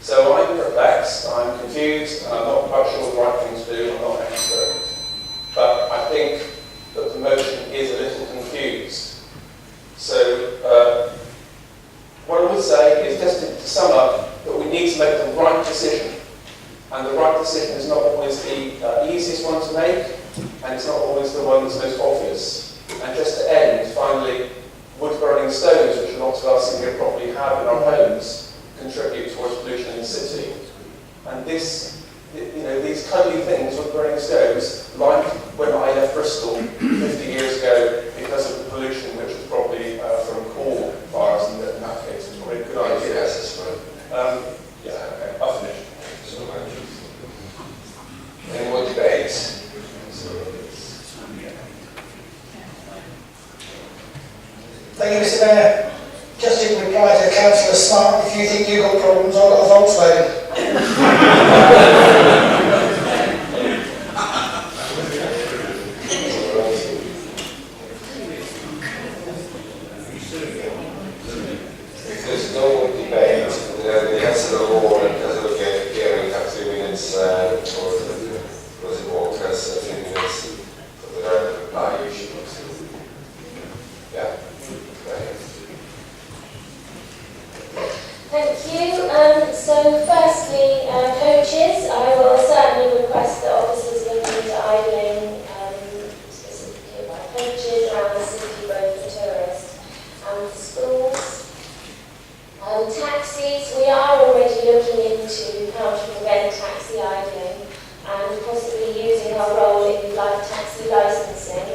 So I'm perplexed, I'm confused, and I'm not quite sure the right thing to do, I'm not an expert. But I think that the motion is a little confused. So what I would say is, just to sum up, that we need to make the right decision. And the right decision is not always the easiest one to make, and it's not always the one that's most obvious. And just to end, finally, wood-burning stoves, which lots of us in here probably have in our homes, contribute towards pollution in the city. And this, these cuddly things, wood-burning stoves, like when I left Bristol 50 years ago because of the pollution, which was probably from coal fires, and in that case, it's probably a good idea. Yes, that's right. Yeah, okay, I'll finish. Thank you so much. Any more debates? Thank you, Mr. Mayor. Just in reply to Councillor Smart, if you think you've got problems, I've got a Volkswagen. If there's no more debate, the Councillor Ward and Councillor Gehring have 3 minutes, or was it Walker's 3 minutes for the right to reply issue. Yeah. Thank you. So firstly, coaches, I will certainly request that officers look into idling specifically by coaches around the city, both for tourists and for schools. Taxis, we are already looking into how to prevent taxi idling and possibly using our role in taxi licensing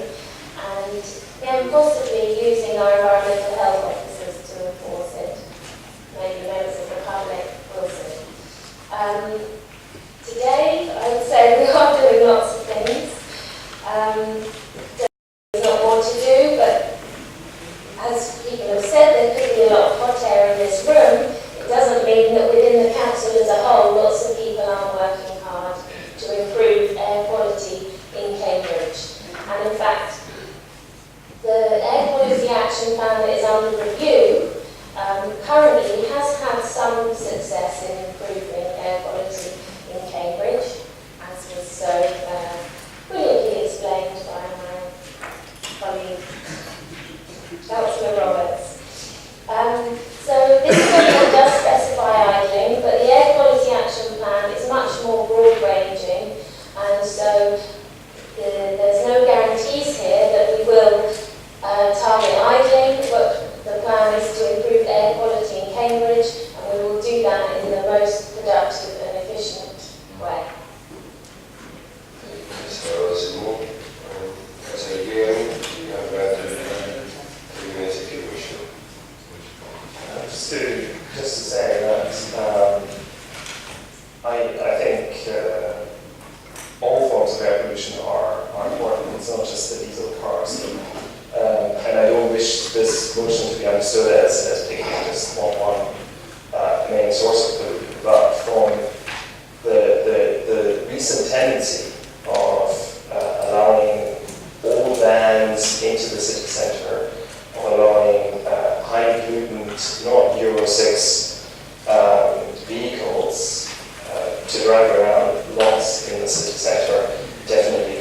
and then possibly using our environmental health officers to enforce it. Maybe members of the public will see. Today, I would say we are doing lots of things. There's not more to do, but as people have said, there could be a lot of hot air in this room. It doesn't mean that within the council as a whole, lots of people aren't working hard to improve air quality in Cambridge. And in fact, the Air Quality Action Plan that is under review currently has had some success in improving air quality in Cambridge, as was so brilliantly explained by my colleague, Councillor Roberts. So this amendment does specify idling, but the Air Quality Action Plan is much more broad-ranging, and so there's no guarantees here that we will target idling, but the plan is to improve air quality in Cambridge, and we will do that in the most productive and efficient way. So, Rosemont, Councillor Gehring, you have 3 minutes if you wish to. Just to say that I think all forms of air pollution are important. It's not just the diesel cars. And I don't wish this motion to be understood as picking just one main source of pollution, but from the recent tendency of allowing old vans into the city centre, of allowing high pollutant, not Euro 6 vehicles to drive around lots in the city centre, definitely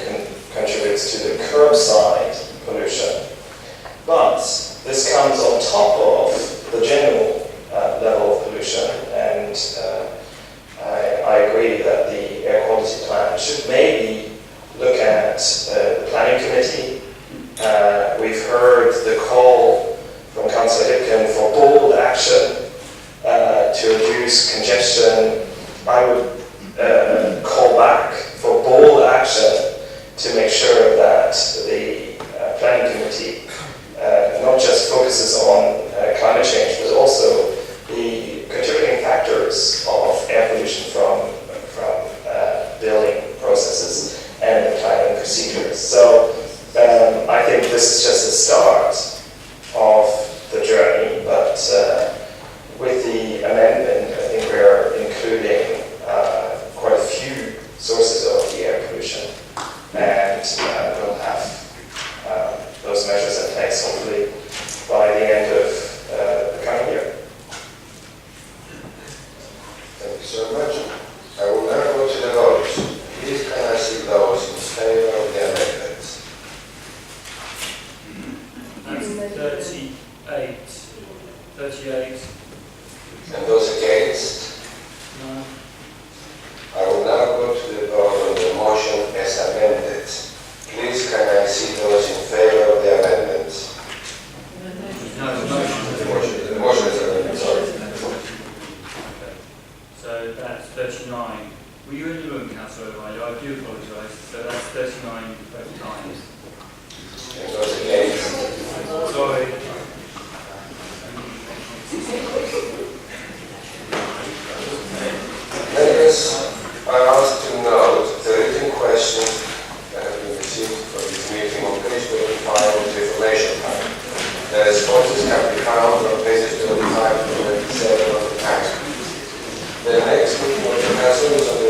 contributes to the curbside pollution. But this comes on top of the general level of pollution, and I agree that the air quality plan should maybe look at the planning committee. We've heard the call from Councillor Hipkin for bold action to reduce congestion. I would call back for bold action to make sure that the planning committee not just focuses on climate change, but also the contributing factors of air pollution from building processes and the planning procedures. So I think this is just a start of the journey, but with the amendment, I think we're including quite a few sources of the air pollution, and we'll have those measures in place hopefully by the end of the coming year. Thank you so much. I will now go to the votes. Please can I see those in favour of the amendments? That's 38. And those against? No. I will now so that's 39. Were you in the room, Councillor O'Reilly? I do apologise. So that's 39 both times. And those against? Sorry. Members are asked to note the written questions that have been received for this meeting on page 35 of the information pack. The responses can be found on pages 35 to 27 of the pack. The next meeting of the Council is on